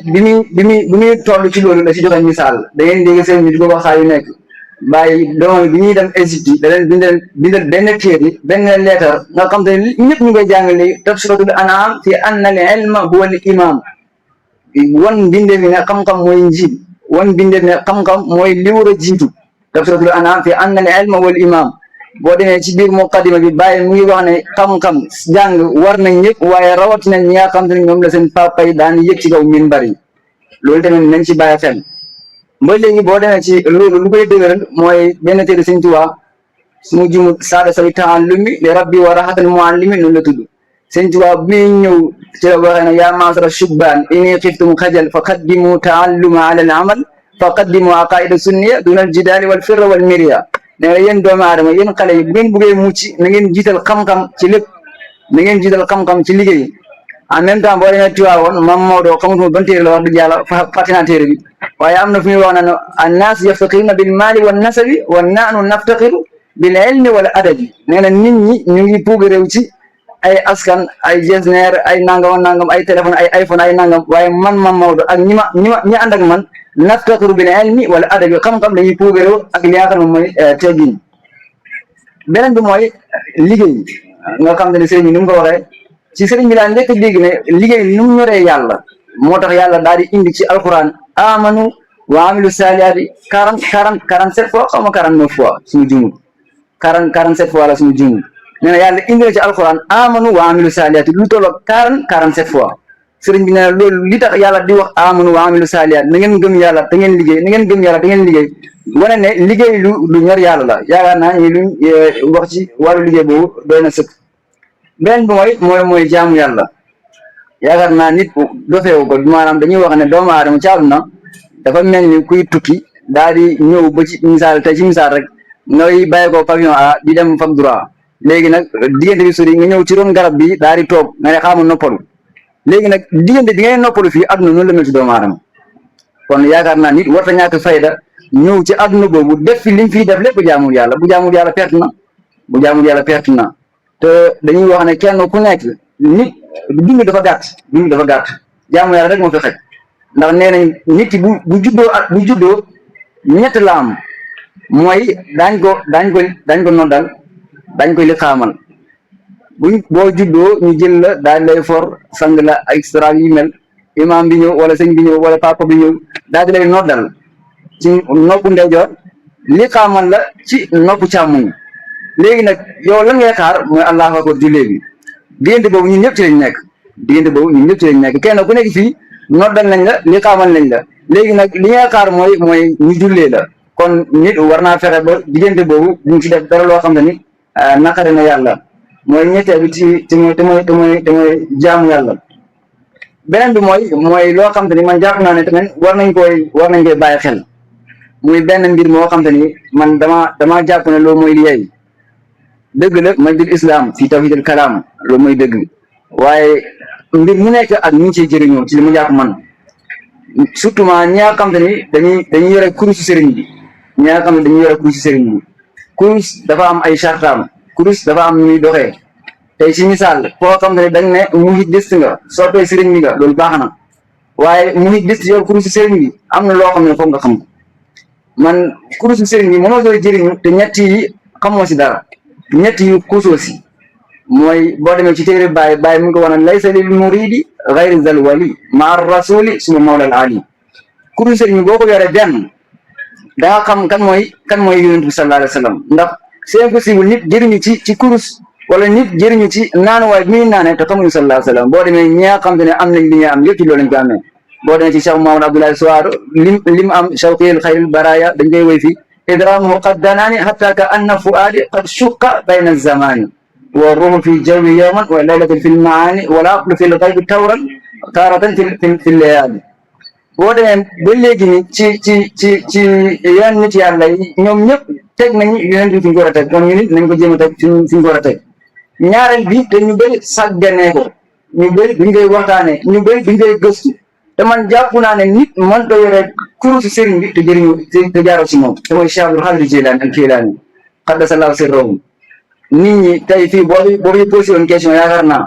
bi muy toll ci loolu la ci joxe misaal da ngeen dégg seen bi di ko wax saa yu nekk bàyyi doomam bi ñuy dem Égypte da leen bindal benn téere benn leetar nga xam te ne ñëpp ñu koy jàngale tafsiratul an'am fi anna al ilma huwa al imam wan bindee fi ne xam-xam mooy njiit wan bindee fi ne xam-xam mooy li war a jiitu tafsiratul an'am fi anna al ilma huwa al imam boo demee ci biir muqaddima bi bàyyi mu ngi wax ne xam-xam jàng war nañ ñëpp waaye rawatina ñi nga xam te ne ñoom la seen papa yi daan yëg ci kaw minbar yi loolu tamit nañ ci bàyyi xel ba léegi boo demee ci loolu lu koy dëgëral mooy benn téere Sëñ Tuubaa su ma jumu saada sawi taallumi li rabbi wa raxatan muallimi noonu la tudd Sëñ Tuubaa bi ñëw ci la waxee ne yaa maasara shubbaan ini xiftum xajal fa qaddimu taalluma ala al amal fa qaddimu aqaida sunniya duna al jidaali wal firra wal miriya nee na yéen doomu aadama yéen xale yi bu ngeen buggee mucc na ngeen jiital xam-xam ci lépp na ngeen jiital xam-xam ci liggéey en même temps boo demee Tiwaawoon Mam Maodo xamutuma ban téere la wax dëgg yàlla fàtte naa téere bi waaye am na fu ñuy wax naan annaas yaftaqiruna bil maali wan nasabi wa nahnu naftaqiru bil ilmi wal adabi nee na nit ñi ñu ngi puug réew ci ay askan ay jesneer ay nangam ay téléphone ay iPhone ay nangam waaye man Mam Maodo ak ñi ànd ak man naftaqiru bil ilmi wal adabi xam-xam dañuy puug réew ak li nga xam ne mooy teggin beneen bi mooy liggéey nga xam ne sëriñ bi ni mu ko waxee ci sëriñ bi daal njëkk a dégg ne liggéey ni mu ñoree yàlla moo tax yàlla daal di indi ci alquran amanu wa amilu saalihaati 47 fois xaw ma 49 fois suñu jumul 47 fois la suñu jumul nee na yàlla indi na ci alquran amanu wa amilu saalihaati lu tolloo 47 fois sëriñ bi nee na loolu li tax yàlla di wax amanu wa amilu saalihaati na ngeen gëm yàlla te ngeen liggéey na ngeen gëm yàlla te ngeen liggéey wane ne liggéey lu ñor yàlla la yaakaar naa ñu luñ wax ci wàllu liggéey boobu doy na sëkk beneen bi mooy jaamu yàlla yaakaar naa nit dofeewu ko maanaam dañuy wax ne doomu aadama ci àdduna dafa mel ni kuy tukki daal di ñëw ba ci misaal tey ci misaal rek ngay bàyyi ko pavillon A di dem fam droit léegi nag diggante bi sori nga ñëw ci ron garab bi daal di toog nga ne xaama noppalu léegi nag diggante bi ngay noppalu fii àdduna noonu la mel ci doomu aadama kon yaakaar naa nit warta ñàkk fayda ñëw ci àdduna boobu def fi liñ fiy def lépp jaamul yàlla bu jaamul yàlla perte na te dañuy wax ne kenn ku nekk nit dund dafa gàtt jaamu yàlla rek moo fi xej ndax nee nañ nit ki bu juddoo ñett la am mooy daañ ko noddal dañ koy li xaamal boo juddoo ñu jël la daal lay for sang la extra yu mel imam bi ñëw wala sëñ bi ñëw wala papa bi ñëw daal di lay noddal ci noppu ndeyjoor li xaamal la ci noppu càmmoñ léegi nag yow lan ngay xaar mooy allahu akbar jullee bi diggante boobu ñun ñëpp ci lañ nekk kenn ku nekk fii noddal nañ la li xaamal nañ la léegi nag li ngay xaar mooy ñu jullee la kon nit war naa fexe ba diggante boobu duñ ci def dara loo xam ne ni naqari na yàlla mooy ñetteel bi te mooy jaamu yàlla beneen bi mooy loo xam te ni man jàpp naa ne tamit war nañ koy bàyyi xel muy benn mbir moo xam te ni man dama jàpp ne loolu mooy li yey dëgg la majjul islam fi tawhidul kalaam loolu mooy dëgg waaye mbir mu nekk ak ñu ngi ciy jëriñoo ci li mu jàpp man surtout ñi nga xam te ni dañuy yore kurusu sëriñ bi ñi nga xam ne dañuy yore kurusu sëriñ bi kurus dafa am ay chartaam kurus dafa am ñuy doxee tey si misaal koo xam ne dañ ne muhiddist nga soppee sëriñ bi nga loolu baax na waaye muhiddist yor kurusu sëriñ bi am na loo xam ne foog nga xam ko man kurusu sëriñ bi mënoo doon jëriñu te ñett yi xamoo si dara ñett yi kusoo si mooy boo demee ci téere Baay mu ngi ko wan laysa lil muridi gayri zal wali ma rasuli suma mawlal ali kurusu sëriñ bi boo ko yoree benn da nga xam kan mooy yonent bi sallallahu alayhi wa sallam ndax c'est impossible nit jëriñu ci kurus wala nit jëriñu ci naanuwaay bi muy naane te xamuñu sallallahu alayhi wa sallam boo demee ñi nga xam te ne am nañ li nga am yëpp ci loolu lañ ko amee boo demee ci Cheikh Mamadou Abdoulaye Souare lim am shawqil xayril baraya dañ koy woy fi idramuhu qad danaani hatta ka anna fuaadi qad shuqqa bayna zamani wa ruhu fi jawi yawman wa laylatin fi lmaani wala aqlu fi lxaybi tawran taratan fi leyaali boo demee ba léegi ni ci yeneen nit yàlla yi ñoom ñëpp teg nañ yeneen bi fi ñu ko war a teg kon ñu nit nañ ko jéem a teg fi ñu ko war a teg ñaareel bi te ñu bëri sàgganee ko ñu bëri duñ koy waxtaanee ñu bëri duñ koy gëstu te man jàpp naa ne nit mën ko yore kurusu sëriñ bi te jëriñu te jaaroo si moom te mooy Cheikh Abdul Xaadir Jilaani al Kilaani xaddasallahu sirrahu nit ñi tey fii boo fi posé woon question yaakaar naa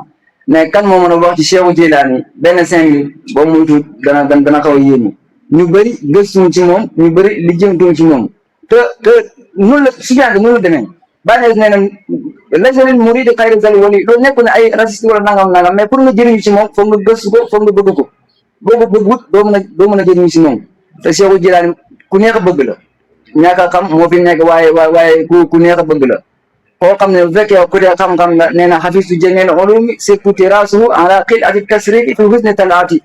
ne kan moo mën a wax ci Cheikhu Jilaani benn 5 minutes boo muytu dana xaw a yéeme ñu bëri gëstuñ ci moom ñu bëri lijjantuñ ci moom te noonu la suñu noonu la demee bàyyi nee na laysa lil muridi xayri zal wali loolu nekk na ay raciste wala nangam mais pour nga jëriñu ci moom foog nga gëstu ko foog nga bëgg ko boo ko bëggut doo mën a jëriñu ci moom te Cheikhu Jilaani ku neex a bëgg la ñaaka xam moo fi nekk waaye ku neex a bëgg la koo xam ne bu fekkee ku dee xam-xam la nee na xafistu jamil ulumi sekkuti rasuhu ala xil ati tasriki fi husni talaati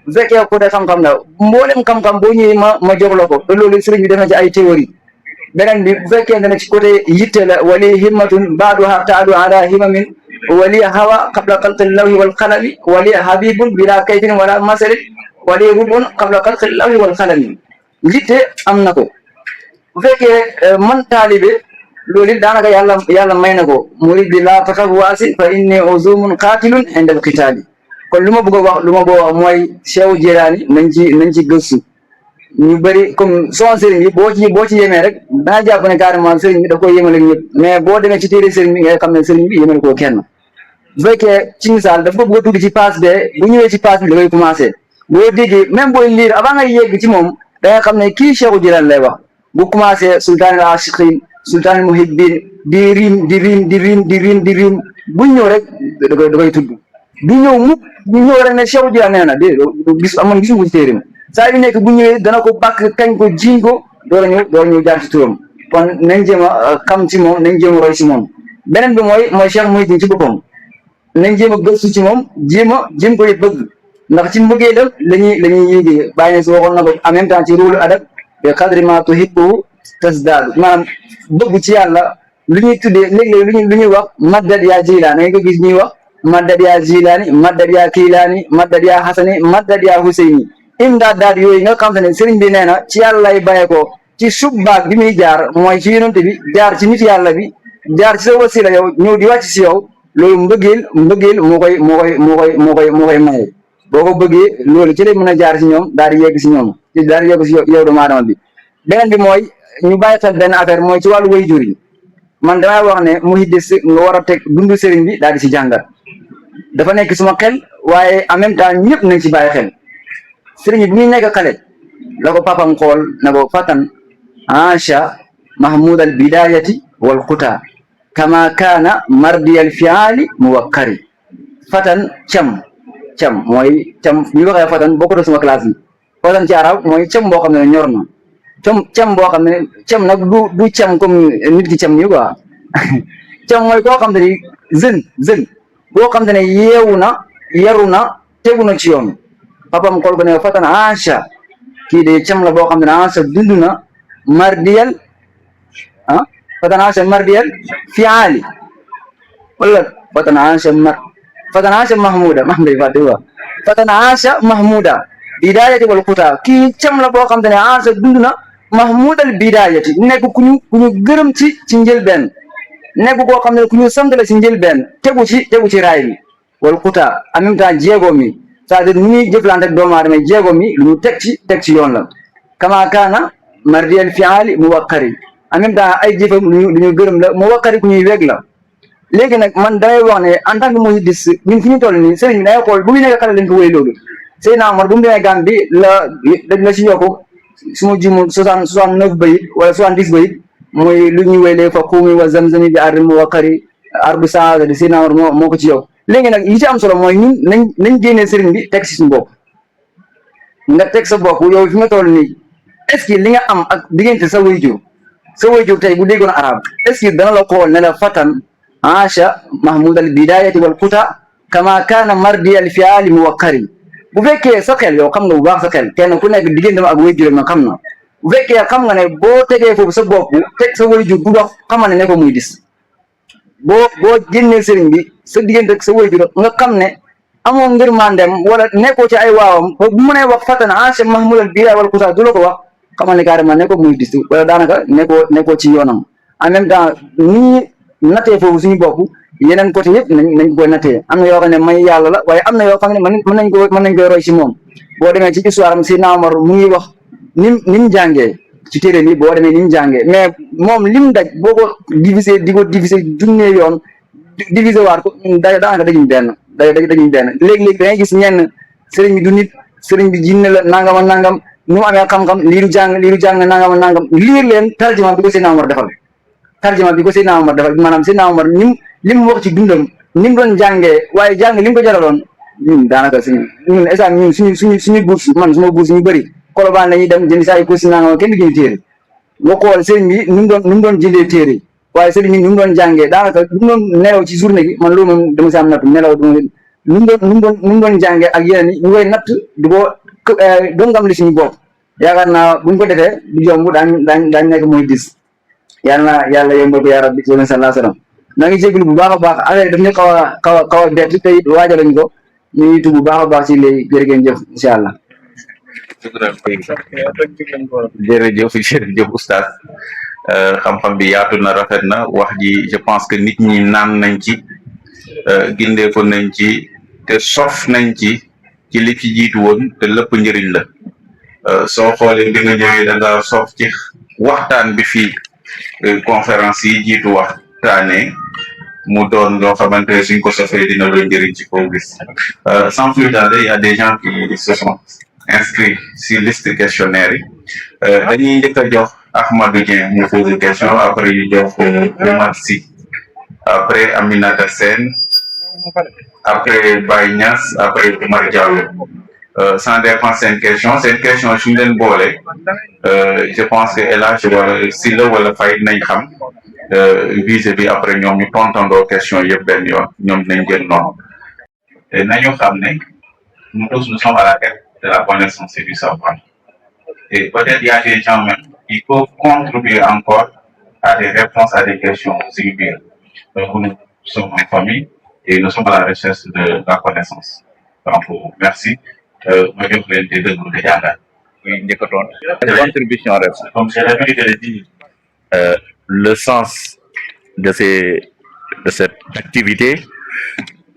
bu fekkee ku dee xam-xam la mboolem xam-xam boo ñëwee ma jox la ko te loolu sëriñ bi def na ci ay théorie beneen bi bu fekkee ne ci côté yitte la wali himmatun baaduha taadu ala himamin wali hawa qabla xalqi lawhi wal qalami wali habibun bila kayfin wala masalin wali rubun qabla xalqi lawhi wal qalami yitte am na ko bu fekkee man taalibe loolu it daanaka yàlla may na ko murid bi laa taxaf waasi fa inni uzumun qaatilun inda alqitaali kon lu ma bëgg a wax mooy Cheikhu Jilaani nañ ci gëstu ñu bëri comme son sëriñ bi boo ci yemee rek danga jàpp ne carrément sëriñ bi daf koy yemale ñëpp mais boo demee ci téere sëriñ bi ngay xam ne sëriñ bi yemale koo kenn bu fekkee ci misaal daf ko bëgg a tudd ci passe be bu ñëwee ci passe bi da koy commencé boo déggee même booy lire avant ngay yegg ci moom da nga xam ne kii Cheikhu Jilaani lay wax bu commencé sultaanul aashiqiin sultaanul muhibbiin di riim bu ñëw rek da koy tudd du ñëw mukk du ñëw rek ne Cheikhu Jilaani nee na gis ko ci téere mi saa yu nekk bu ñëwee dana ko bàkk kañ ko jiiñ ko door a ñëw jaar ci turam kon nañ jéem a xam ci moom nañ jéem a roy ci moom beneen bi mooy Cheikh Mouhidine ci boppam nañ jéem a gëstu ci moom jéem koy bëgg ndax ci mbëggee dem lañuy yéegee bàyyi ne si waxoon na ko en même temps ci ruulu adab bi qadri ma tuhibbu tasdaadu maanaam bëgg ci yàlla lu ñuy tuddee léeg-léeg lu ñuy wax maddad yaa jilaani nga ko gis ñuy wax maddad yaa jilaani maddad yaa kiilaani maddad yaa xasani maddad yaa huseyni imdaadaat yooyu nga xam te ne sëriñ bi nee na ci yàlla lay bàyyee ko ci subbaag bi muy jaar mooy ci yonent bi jaar ci nit yàlla bi jaar ci sa wasila yow ñëw di wàcc si yow loolu mbëggeel moo koy maye boo ko bëggee loolu ci lay mën a jaar si ñoom daal di yegg si ñoom daal di yegg si yow doomu aadama bi beneen bi mooy ñu bàyyi xel benn affaire mooy ci wàllu way jur yi man damay wax ne muhiddis nga war a teg dundu sëriñ bi daal di si jàngat dafa nekk suma xel waaye en même temps ñëpp nañ ci bàyyi xel sëriñ bi muy nekk xale la ko papam xool na ko fatan acha mahmoud al bidayati wal xutaa كما كان مرضي الفعال موقر فتن cam mooy cam ñu waxee fatan bokk na sama classe yi fatan ci arab mooy cam boo xam ne ñor na cam boo xam ne cam nag du cam comme nit ki cam nii quoi cam mooy koo xam ne ni jeune boo xam ne yeewu na yaru na tegu na ci yoon papam xool ko ne fatan Acha kii de cam la boo xam ne Acha dund na mardiyal fatan Acha mardiyal fiali wala fatan Acha mahmuda fatan Acha mahmuda bidayati wal xuta kii cam la boo xam ne Acha dund na mahmudal bidayati nekk ku ñu gërëm ci njëlbeen nekk koo xam ne ku ñu sant la ci njëlbeen tegu ci raay bi wal xuta en même temps jéego mi c'est-à-dire ni ñuy jëflante ak doomu aadama jéego mi lu ñu teg ci yoon la kama kaana mardiyal fiali muwaqqari en même temps ay jëfam lu ñu gërëm la muwaqqari ku ñuy weg la léegi nag man damay wax ne en tant que muhaddis ñun fi ñu toll nii sëriñ bi day xool bu muy nekk xale lañ ko wéy loolu Seydina Omar bu mu demee Gàmbi bi la ci yokku su ma jumul 69 bayit wala 70 bayit mooy lu ñuy wéylee fa xuumi wa zamzami bi arri muwaqqari arbu saada di Seydina Omar moo ko ci yokk léegi nag li ci am solo mooy ñun nañ génnee sëriñ bi teg si suñu bopp nga teg sa bopp yow fi nga toll nii est-ce que li nga am ak diggante sa wayjur tey bu déggoon arab est-ce que dana la xool ne la fatan Acha mahmudal bidayati wal xuta kama kaana mardiyal fiali muwaqqari bu fekkee sa xel yow xam nga bu baax sa xel kenn ku nekk diggante ak wayjuram na xam na bu fekkee xam nga ne boo tegee foofu sa bopp teg sa wayjur bu dox xamal ne ko muy dis boo génnee sëriñ bi sa diggante ak sa wayjur nga xam ne amoo ngir mandem wala nekkoo ci ay waawam bu mënee wax fatan Acha mahmudal bidayati wal xuta du la ko wax xamal ne carrément ne ko muy dis wala daanaka nekkoo ci yoonam en même temps nattee foofu suñu bopp yeneen côté yëpp nañ koy nattee am na yoo xam ne may yàlla la waaye am na yoo xam ne mën nañ koy roy ci moom boo demee ci histoire am Seydina Omar mu ngi wax ni mu jàngee ci téere bi boo demee ni mu jàngee mais moom lim daj boo ko diviser junnee yoon diviser waat ko daanaka dajuñ benn léegi-léegi da ngay gis ñenn sëriñ bi du nit sëriñ bi jinne la nangam ak nangam nu mu amee xam-xam liiru jàng nangam ak nangam liir leen tarjuma bi ko Seydina Omar defal maanaam Seydina Omar li mu wax ci dundam ni mu doon jàngee waaye jàng li mu ko jaraloon ñun daanaka ñun instant ñun suñu bourse man suma bourse ñu bëri Colobane lañuy dem jënd saa yu kursi nangam kenn du jënd téere nga xool sëriñ bi ni mu doon jëndee téere waaye sëriñ bi ni mu doon jàngee daanaka lu mu doon nelaw ci journée gi man loolu moom dama si am natt nelaw lu mu doon jàngee ak yeneen yi ñu koy natt du ko doon am li suñu bopp yaakaar naa buñ ko defee du yomb daañ nekk mooy dis yàlla yombal ko yaa rabbi sallallahu alayhi wa sallam maa ngi jégalu bu baax a baax affaire daf ñu xaw a bett tey waajalañ ko ñu ngi tudd bu baax a baax ci léegi jërëjëf incha allah.
jërëjëf oustaz xam-xam bi yaatu na rafet na wax ji je pense que nit ñi naan nañ ci gindeeko nañ ci te sof nañ ci li ci jiitu woon te lépp njëriñ la soo xoolee bi nga ñëwee da nga sof ci waxtaan bi fii conférence yi jiitu waxtaanee mu doon loo xamante ne suñ ko sofee dina doon njëriñ ci kaw gis sans plus tarder il y a des gens qui se sont inscrits sur liste questionnaire yi dañuy njëkk a jox Ahmadou Dieng mu pose question après ñu jox Omar Sy après Aminata Sène après Baye Niass après Omar Diallo sans dépendre seen question suñu leen boole je pense que Elhadj wala Sylla wala Faye nañ xam visé bi après ñoom ñu tontandoo question yëpp benn yoon ñoom dinañ jël noonu te nañu xam ne nous tous nous sommes à la quête de la connaissance et du savoir et peut-être il y a des gens même qui peuvent contribuer encore à des réponses à des questions singulières donc nous sommes en famille et nous sommes à la recherche de la connaissance donc merci ma jox leen te déglu te jàngal muy njëkkatoon contribution rek comme j'ai l'habitude de le dire
le sens de cette activité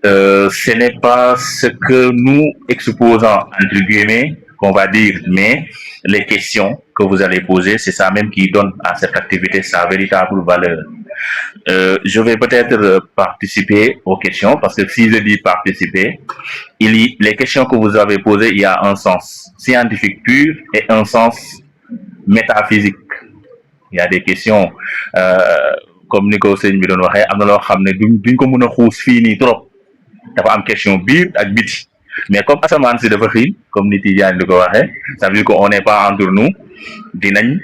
ce n'est pas ce que nous exposons entre guillemets qu'on va dire mais les questions que vous allez poser c'est ça même qui donne à cette activité sa véritable valeur je vais peut-être participer aux questions parce que si je dis participer les questions que vous avez posées il y a un sens scientifique pur et un sens métaphysique il y a des questions comme ni ko sëñ bi doon waxee am na loo xam ne duñ ko mën a xuus fii nii trop dafa am question biir ak biti mais comme asamaan si dafa xiin comme ni Tidiane di ko waxee ça veut dire que on n'est pas entre nous dinañ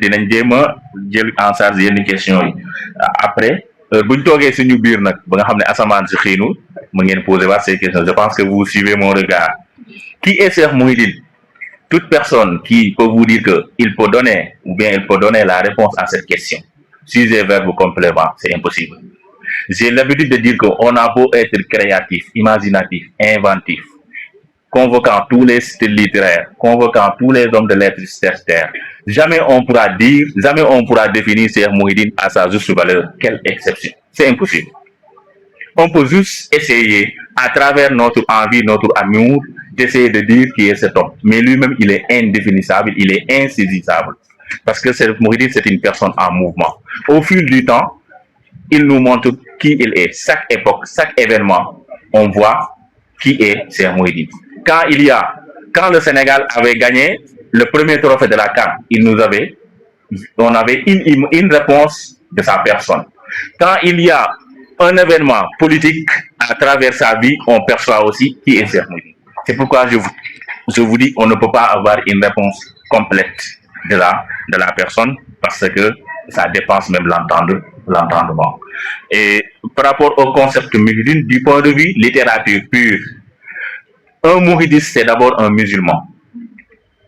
dinañ jéem a jël en charge yenn question yi après buñ toogee suñu biir nag ba nga xam ne asamaan si xiinul mu ngeen poser waat ces questions je pense que vous suivez mon regard qui est Cheikh Mouhidine. Toute personne qui peut vous dire qu'il peut donner ou bien il peut donner la réponse à cette question, sujet, verbe, complément, c'est impossible. J'ai l'habitude de dire qu'on a beau être créatif, imaginatif, inventif, convoquant tous les styles littéraires, convoquant tous les hommes de lettres sur terre, jamais on pourra définir Cheikh Mouhidine à sa juste valeur. Quelle exception. C'est impossible. On peut juste essayer, à travers notre envie, notre amour, d'essayer de dire qui est cet homme. Mais lui-même, il est indéfinissable, il est insaisissable. Parce que Cheikh Mouhidine, c'est une personne en mouvement. Au fil du temps, il nous montre qui il est. Chaque époque, chaque événement, on voit qui est Cheikh Mouhidine. Quand le Sénégal avait gagné le premier trophée de la CAN, on avait une réponse de sa personne. Quand il y a un événement politique à travers sa vie, on perçoit aussi qui est Cheikh Mouhidine. C'est pourquoi je vous dis, on ne peut pas avoir une réponse complète de la personne parce que ça dépasse même l'entendement. Et par rapport au concept Mouhidine, du point de vue littérature pure, un mouhidiste, c'est d'abord un musulman.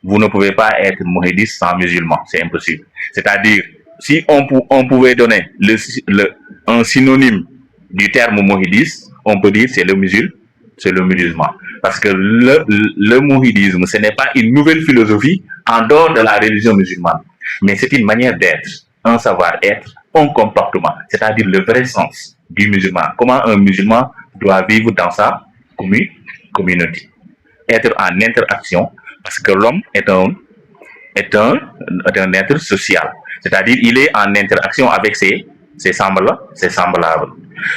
Vous ne pouvez pas être mouhidiste sans musulman, c'est impossible. C'est-à-dire, si on pouvait donner un synonyme du terme mouhidiste, on peut dire c'est le musulman. Parce que le mouhidisme, ce n'est pas une nouvelle philosophie en dehors de la religion musulmane, mais c'est une manière d'être, un savoir-être, un comportement, c'est-à-dire le vrai sens du musulman. Comment un musulman doit vivre dans sa communauté, être en interaction, parce que l'homme est un être social, c'est-à-dire il est en interaction avec ses semblables.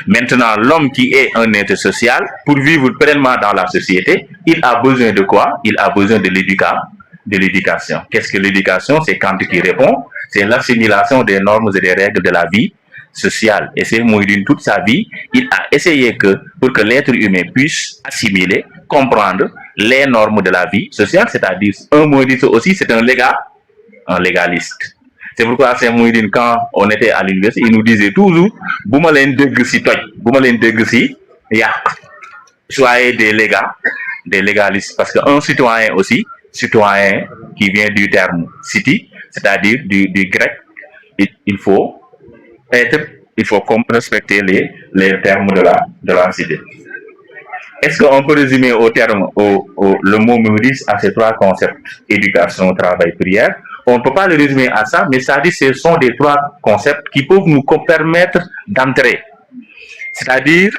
Maintenant, l'homme qui est un être social, pour vivre pleinement dans la société, il a besoin de quoi? Il a besoin de l'éducation. Qu'est-ce que l'éducation? C'est quand tu réponds, c'est l'assimilation des normes et des règles de la vie sociale. Et c'est Mouhidine, toute sa vie, il a essayé pour que l'être humain puisse assimiler, comprendre les normes de la vie sociale, c'est-à-dire un Mouhidiste aussi, c'est un légaliste. C'est pourquoi Cheikh Mouhidine, quand on était à l'université, il nous disait toujours, soyez des légalistes. Parce qu'un citoyen aussi, citoyen qui vient du terme city, c'est-à-dire du grec, il faut respecter les termes de la cité. Est-ce qu'on peut résumer le mot mouhidiste à ces trois concepts, éducation, travail, prière? On ne peut pas le résumer à ça, mais ça dit que ce sont des trois concepts qui peuvent nous permettre d'entrer. C'est-à-dire,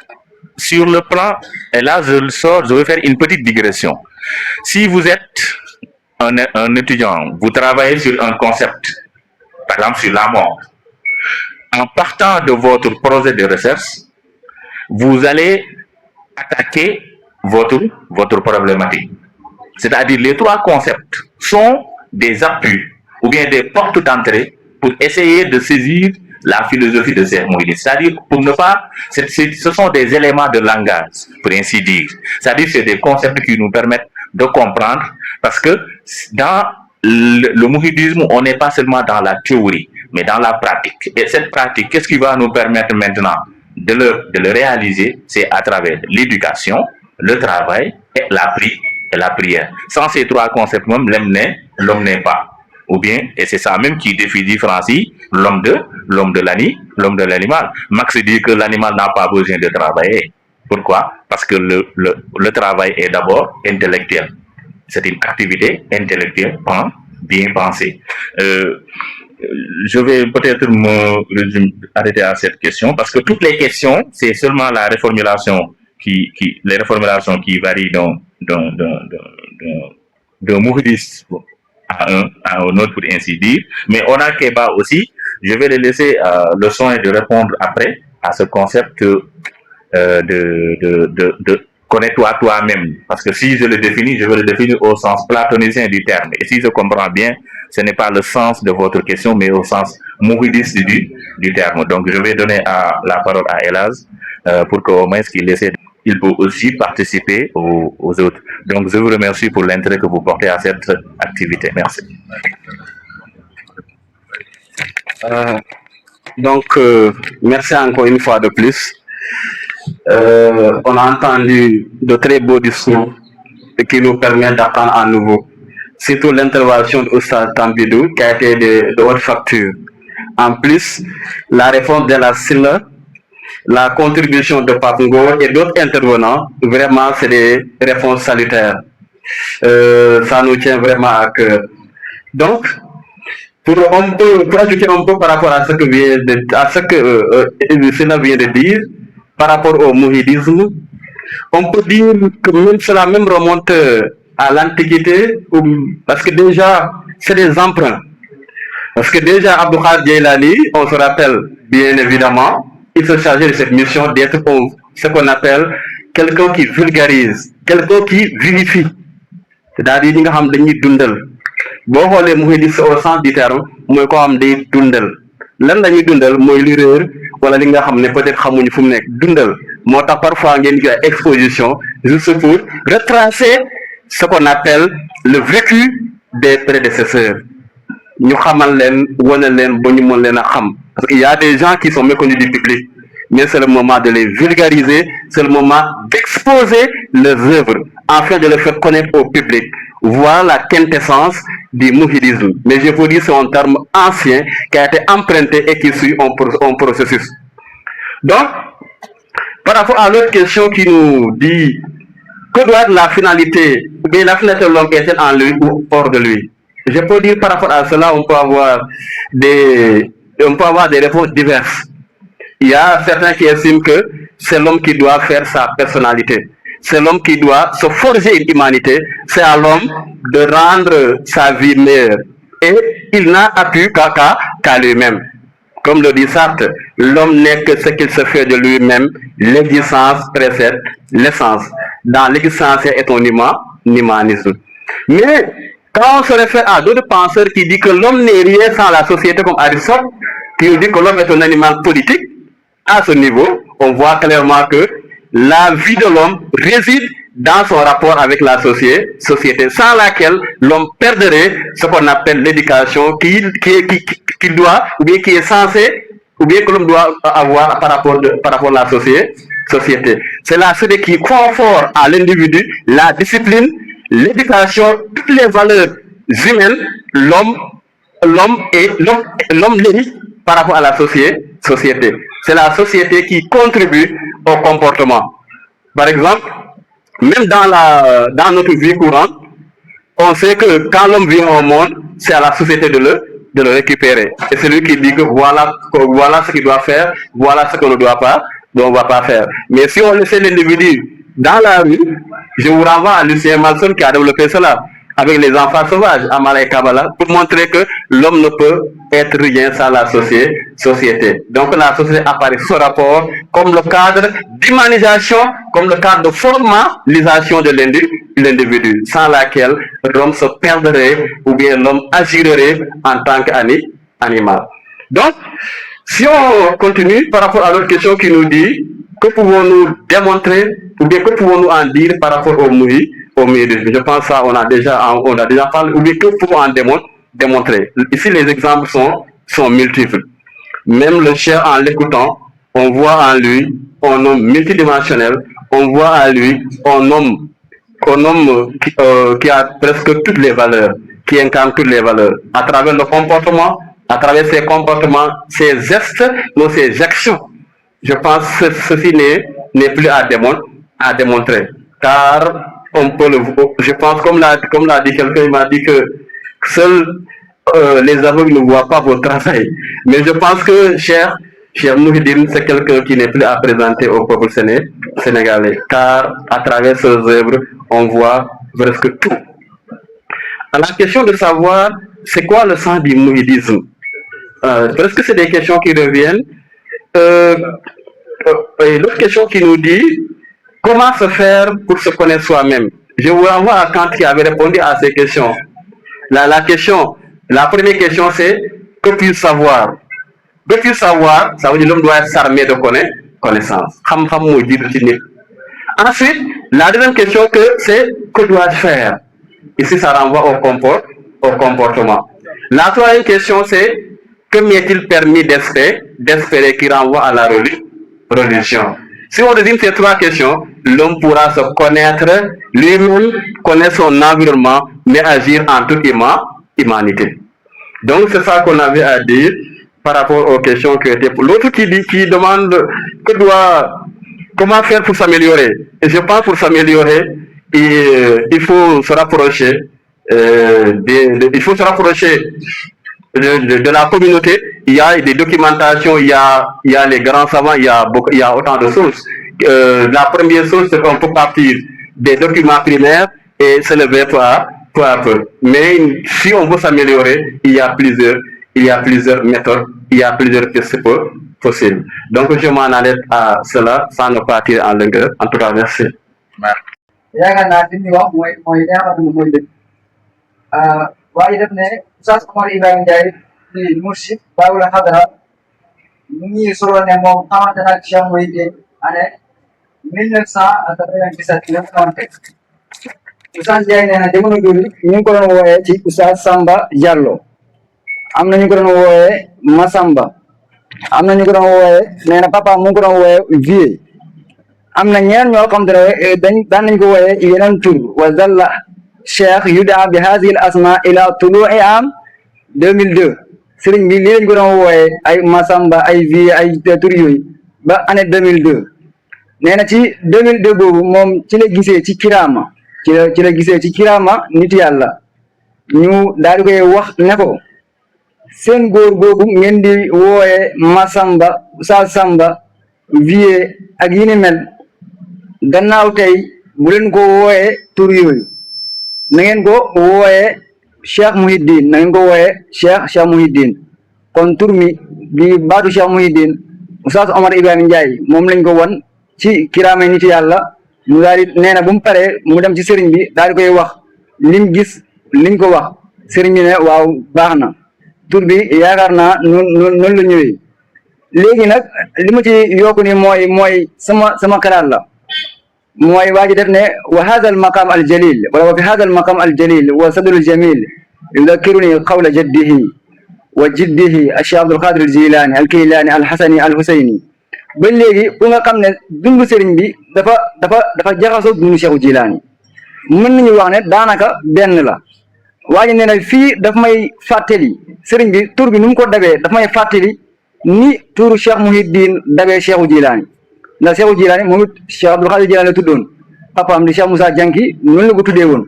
sur le plan, et là je vais faire une petite digression. Si vous êtes un étudiant, vous travaillez sur un concept, par exemple sur la mort, en partant de votre projet de recherche, vous allez attaquer votre problématique. C'est-à-dire, les trois concepts sont des appuis ou bien des portes d'entrée pour essayer de saisir la philosophie de Cheikh Mouhidine. C'est-à-dire, ce sont des éléments de langage, pour ainsi dire. C'est-à-dire, c'est des concepts qui nous permettent de comprendre, parce que dans le mouhidisme, on n'est pas seulement dans la théorie, mais dans la pratique. Et cette pratique, qu'est-ce qui va nous permettre maintenant de le réaliser? C'est à travers l'éducation, le travail et la prière. Sans ces trois concepts, même l'homme n'est pas. Ou bien, et c'est ça même qui différencie l'homme de l'animal. Marx dit que l'animal n'a pas besoin de travailler. Pourquoi? Parce que le travail est d'abord intellectuel. C'est une activité intellectuelle bien pensée. Je vais peut-être arrêter à cette question, parce que toutes les questions, c'est seulement la reformulation les reformulations qui varient d'un mouhidiste à un autre, pour ainsi dire. Mais on a Keba aussi. Je vais le laisser le soin de répondre après à ce concept de connais-toi toi-même. Parce que si je le définis, je vais le définir au sens platonicien du terme. Et si je comprends bien, ce n'est pas le sens de votre question, mais au sens mouridiste du terme. Donc, je vais donner la parole à Elaz pour qu'au moins il peut aussi participer aux autres. Donc, je vous remercie pour l'intérêt que vous portez à cette activité. Merci.
Merci encore une fois de plus. On a entendu de très beaux discours qui nous permettent d'apprendre à nouveau. Surtout l'intervention d'Oustaz Tambidou qui a été de haute facture. En plus, la réforme de la SILA, la contribution de Papungo et d'autres intervenants, vraiment, c'est des réponses salutaires. Ça nous tient vraiment à cœur. Donc, pour ajouter un peu par rapport à ce que Sina vient de dire, par rapport au mouhidisme, on peut dire que même cela même remonte à l'Antiquité, parce que déjà, c'est des emprunts. Parce que déjà, Abdou Khadir Djeylani, on se rappelle bien évidemment, il se chargeait de cette mission d'être ce qu'on appelle quelqu'un qui vulgarise, quelqu'un qui vivifie. C'est-à-dire, nous avons des dundal. Boo xoolee muhidis au sens du terme mooy ko am day dundal lan la ñuy dundal mooy li réer wala li nga xam ne peut-être xamuñu fu mu nekk dundal moo tax parfois ngeen gis exposition juste pour retracer ce qu'on appelle le vécu des prédécesseurs ñu xamal leen wane leen ba ñu mën leen a xam parce qu'il y a des gens qui sont méconnus du public mais c'est le moment de les vulgariser, c'est le moment d'exposer leurs œuvres afin de les faire connaître au public. Voilà la quintessence du mouhidisme. Mais je vous dis, c'est un terme ancien qui a été emprunté et qui suit un processus. Donc, par rapport à l'autre question qui nous dit que doit être la finalité, ou bien la finalité de l'homme est-elle en lui ou hors de lui? Je peux dire par rapport à cela, on peut avoir des réponses diverses. Il y a certains qui estiment que c'est l'homme qui doit faire sa personnalité. C'est l'homme qui doit se forger une humanité. C'est à l'homme de rendre sa vie meilleure. Et il n'a appui qu'à lui-même. Comme le dit Sartre, l'homme n'est que ce qu'il se fait de lui-même. L'existence précède l'essence. Dans l'existence est un humanisme. Mais quand on se réfère à d'autres penseurs qui disent que l'homme n'est rien sans la société, comme Aristote, qui nous dit que l'homme est un animal politique, à ce niveau, on voit clairement que la vie de l'homme réside dans son rapport avec la société, sans laquelle l'homme perdrait ce qu'on appelle l'éducation qu'il doit, ou bien qui est censé, ou bien que l'homme doit avoir par rapport à la société. C'est la société qui confère à l'individu la discipline, l'éducation, toutes les valeurs humaines, l'homme l'érige par rapport à la société. C'est la société qui contribue au comportement. Par exemple, même dans notre vie courante, on sait que quand l'homme vient au monde, c'est à la société de le récupérer. Et c'est lui qui dit que voilà ce qu'il doit faire, voilà ce qu'on ne doit pas, donc on ne va pas faire. Mais si on laisse l'individu dans la rue, je vous renvoie à Lucien Malson qui a développé cela avec les enfants sauvages, Amara et Kabbalah, pour montrer que l'homme ne peut être rien sans la société. Donc la société apparaît ce rapport comme le cadre d'humanisation, comme le cadre de formalisation de l'individu, sans laquelle l'homme se perdrait ou bien l'homme agirait en tant qu'animal. Donc, si on continue par rapport à l'autre question qui nous dit, que pouvons-nous démontrer ou bien que pouvons-nous en dire par rapport au mouhidisme? Je pense que on a déjà parlé, ou bien que pouvons en démontrer. Ici, les exemples sont multiples. Même le cher, en l'écoutant, on voit en lui un homme multidimensionnel, on voit en lui un homme qui a presque toutes les valeurs, qui incarne toutes les valeurs, à travers le comportement, à travers ses comportements, ses gestes, non ses actions. Je pense que ceci n'est plus à démontrer. Car on peut je pense, comme l'a dit quelqu'un, il m'a dit que seuls les aveugles ne voient pas votre travail. Mais je pense que, cher Mouhidine, c'est quelqu'un qui n'est plus à présenter au peuple sénégalais. Car à travers ses œuvres, on voit presque tout. Alors, la question de savoir, c'est quoi le sens du mouhidisme? Presque c'est des questions qui reviennent. Et l'autre question qui nous dit, comment se faire pour se connaître soi-même? Je vous renvoie à Kant qui avait répondu à ces questions. La question, La première question, c'est que puis savoir? Que puis savoir, ça veut dire l'homme doit être armé de connaissances. Ensuite, la deuxième question, c'est que dois-je faire? Ici, ça renvoie au comportement. La troisième question, c'est que m'est-il permis d'espérer qui renvoie à la religion. Si on résume ces trois questions, l'homme pourra se connaître lui-même, connaître son environnement, mais agir en toute humanité. Donc c'est ça qu'on avait à dire par rapport aux questions qui étaient pour l'autre qui demande comment faire pour s'améliorer. Et je pense pour s'améliorer, il faut se rapprocher il faut se rapprocher de la communauté. Il y a des documentations, il y a les grands savants, il y a autant de sources. La première source, c'est qu'on peut partir des documents primaires et s'élever peu à peu. Mais si on veut s'améliorer, il y a plusieurs méthodes, il y a plusieurs pistes possibles. Donc je m'en arrête à cela sans ne pas tirer en longueur. En tout cas, merci.
waaye def ne Oustaz Omar Ibrahima Ndiaye di mursid Baawul Hadra mu ngi solo ne moom xamante na ak Cheikh Mouhidine année 1997 la xamante Oustaz Ndiaye nee na jamono jooju ñu ngi ko doon wooyee ci Oustaz Samba Diallo am na ñu ko doon wooyee Masamba am na ñu ko doon wooyee nee na papa mu ngi ko doon wooyee Vieux am na ñeneen ñoo xam ne daan nañ ko wooyee yeneen tur wa zalla cheikh yudaa bi hasil asma ila tulu'i am 2002 sëriñ bi lii lañ ko doon wooyee ay Masamba ay vie ay tur yooyu ba année 2002 nee na ci 2002 boobu moom ci la gisee ci kiraama ci la gisee ci kiraama nit yàlla ñu daal di koy wax ne ko seen góor googu ngeen di wooyee Masamba sa Samba vie ak yi ni mel gannaaw tey bu leen ko wooyee tur yooyu na ngeen ko wooyee Cheikh Mouhidine na ngeen ko wooyee Cheikh Mouhidine kon tur mi bi baatu Cheikh Mouhidine Oustaz Omar Ibrahima Ndiaye moom lañ ko won ci kiraamay nit yàlla mu daal di nee na bu mu paree mu dem ci sëriñ bi daal di koy wax lim gis liñ ko wax sëriñ bi ne waaw baax na tur bi yaakaar naa noonu la ñëwee léegi nag li ma ci yokku ni mooy sama xalaat la mooy waa ji def ne wa hada al maqam al jalil wala wa fi hada al maqam al jalil wa sadul jamil yudakiruni qawla jaddihi wa jiddihi Cheikh Abdul Qadir al Jilani al Kiylani al Hasani al Husayni ba léegi pour nga xam ne dundu sëriñ bi dafa jaxasoo dundu Cheikh Jilani mën nañu wax ne daanaka benn la waa ji nee na fii daf may fàttali sëriñ bi tur bi nu mu ko dabee daf may fàttali ni turu Cheikh Mouhidine dabee Cheikh Jilani ndax Cheikh Jilani moom it Cheikh Abdul Qadir Jilani la tuddoon papaam di Cheikh Moussa Dianki noonu la ko tuddee woon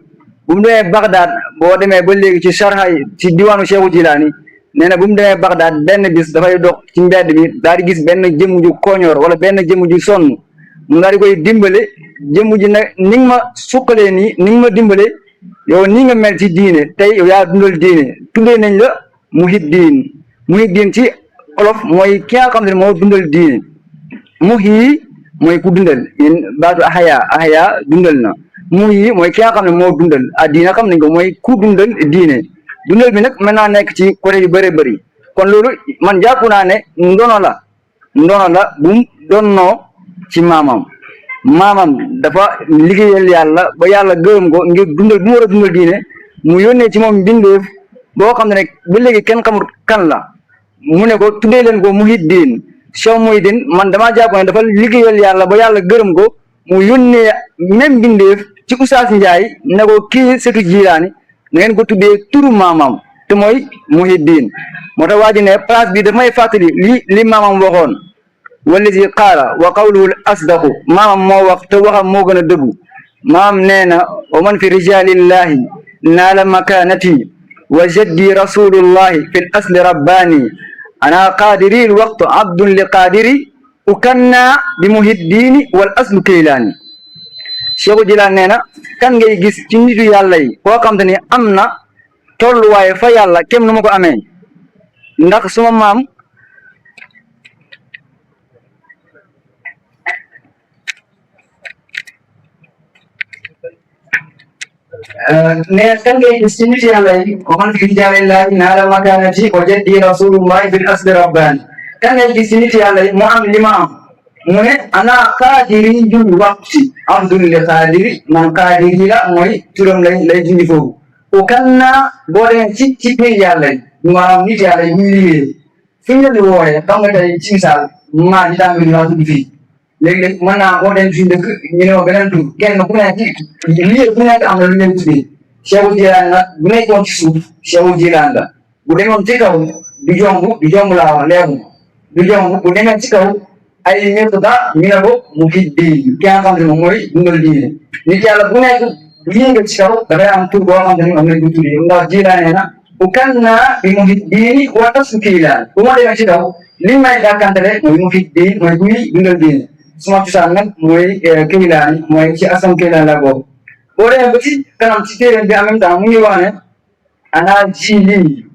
bu mu demee Bagdad boo demee ba léegi ci sarxay ci diwaanu Cheikh Jilani nee na bu mu demee Bagdad benn bis dafay dox ci mbedd bi daal di gis benn jëmm ju koñoor wala benn jëmm ju sonn mu daal di koy dimbale jëmm ji nag ni nga ma sukkalee nii ni nga ma dimbale yow nii nga mel ci diine tey yow yaa dundal diine tuddee nañ la Mouhidine ci olof mooy ki nga xam ne moo dundal diine muhyi mooy ku dundal yéen baatu ahaya dundal na muhyi mooy ki nga xam ne moo dundal diine xam nañ ko mooy ku dundal diine dundal bi nag mën naa nekk ci côté yu bëri bëri kon loolu man jàpp naa ne ndono la bu mu donnoo ci maamam dafa liggéeyal yàlla ba yàlla gërëm ko ngir dundal bu mu war a dundal diine mu yónnee ci moom mbindeef boo xam ne rek ba léegi kenn xamul kan la mu ne ko tuddee leen ko Mouhidine Cheikh Mouhidine man damaa jàpp ne dafa liggéeyal yàlla ba yàlla gërëm ko mu yónnee même bindeef ci Oustaz Ndiaye ne ko kii setu Jilaani na ngeen ko tuddee turu maamam te mooy Mouhidine moo tax waa ji ne place bi daf may fàttali li maamam waxoon wallazi qaala wa qawluhu asdaqu maamam moo wax te waxam moo gën a dëggu maamam nee na wa man fi rijalillahi naala makanati wa jaddi rasulullahi fi l asli rabbani ana qaadiri lwaqtu abdun li qaadiri ukanna bi Mouhidine wal aslu Kaylaani Cheikh Jilaani nee na kan ngay gis ci nitu yàlla yi koo xam te ni am na tolluwaay fa yàlla kem nu ma ko amee ndax suma maam ne kan ngay gis ci nit yàlla yi waxoon fi rijaalillahi naala makaanati wa jaddi rasulullahi bil asli rabbani kan ngay gis ci nit yàlla yi mu am li ma am mu ne ana qaadiri jul waqti abdul li qaadiri man qaadiri la mooy turam lay dindi foofu o kan naa boo demee ci pays yàlla yi maanaam nit yàlla yi muy liggéey fi ñu leen di wooyee xam nga tey ci misaal maa di tàmbali laa tudd fii léegi-léegi mën naa boo dem suñu dëkk ñu ne ma beneen tur kenn ku nekk lii ku nekk am na lu leen tuddee Cheikhu Jilaan la bu nekkoon ci suuf Cheikhu Jilaan la bu demoon ci kaw du jomb laa wax leeru du jomb bu demee ci kaw ay méthoda ñu ne ko mu fi di ki nga xam ne moom mooy dundal diine nit yàlla bu nekk bu yëngal ci kaw dafay am tur boo xam ne am nañ ko tuddee ndax Jilaan nee na u kan naa bi mu fi diini wa tasu kiilaan bu ma demee ci kaw li may dàkkantale mooy mu fi diin mooy buy dundal diine suma cosaan nag mooy Kiilaani mooy ci asam Kiilaan la boobu boo demee ba ci kanam ci téere bi en même temps mu ngi wax ne ana jiili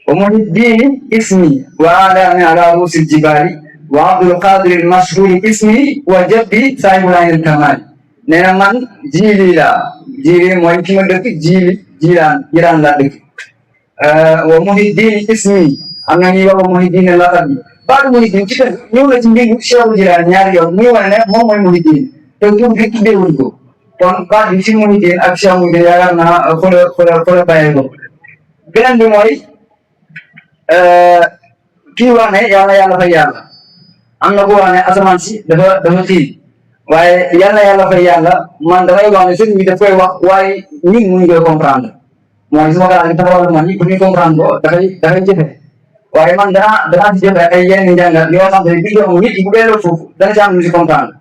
wa muhiddiini ismi wa alaami ala ruusil jibaali wa abdul qadir mashhuri ismi wa jaddi saahibul aynil kamaali nee na man jiili laa jiili mooy ki ma dëkk jilaan laa dëkk wa muhiddiini ismi am na ñuy wax wa muhiddiini laqab bi baatu muhiddiin ci dëkk ñëw na ci mbir Cheikhu Jilaan ñaari yoon muy wane ne moom mooy muhiddiin te tur bi tuddeewuñ ko kon baat bi ci muhiddiin ak Cheikh muhiddiin yaakaar naa fa la bàyyee ko beneen bi mooy kii wax ne yàlla fay yàlla am na ko wax ne asamaan si dafa xiir waaye yàlla fay yàlla man dafay wax ne sëñ bi daf koy wax waaye ñun mënuñ koy comprendre mooy su ma gën a taxawal man ñi pour ñu comprendre ko dafay jafe waaye man danaa si joxe ay yenn njàngat yoo xam ne bii nit yi bu delloo foofu dana ci am lu si comprendre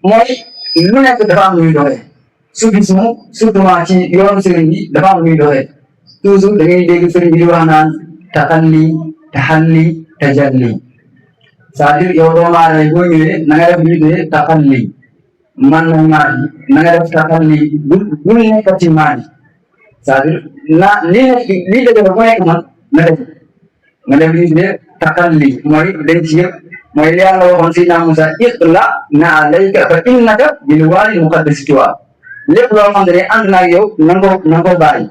mooy lu nekk dafa am lu ñuy doxee soufisme surtout ci yoonu sëriñ bi dafa am lu ñuy doxee toujours da ngay dégg sëriñ bi di wax naan taxalli tajalli c'est-à-dire yow doomu aadama yi boo ñëwee na nga def lu ñu tuddee taxalli man na maadi na nga def taxalli bul nekk ci maadi c'est-à-dire lii dëgg la bu nekk man na def nga def li ñu tuddee taxalli mooy denc yëpp mooy li Yàlla waxoon Seydina Musa iqla na alayka fa innaka bil waadil muqaddasi tuwa lépp loo xam ne ànd na ak yow na nga ko bàyyi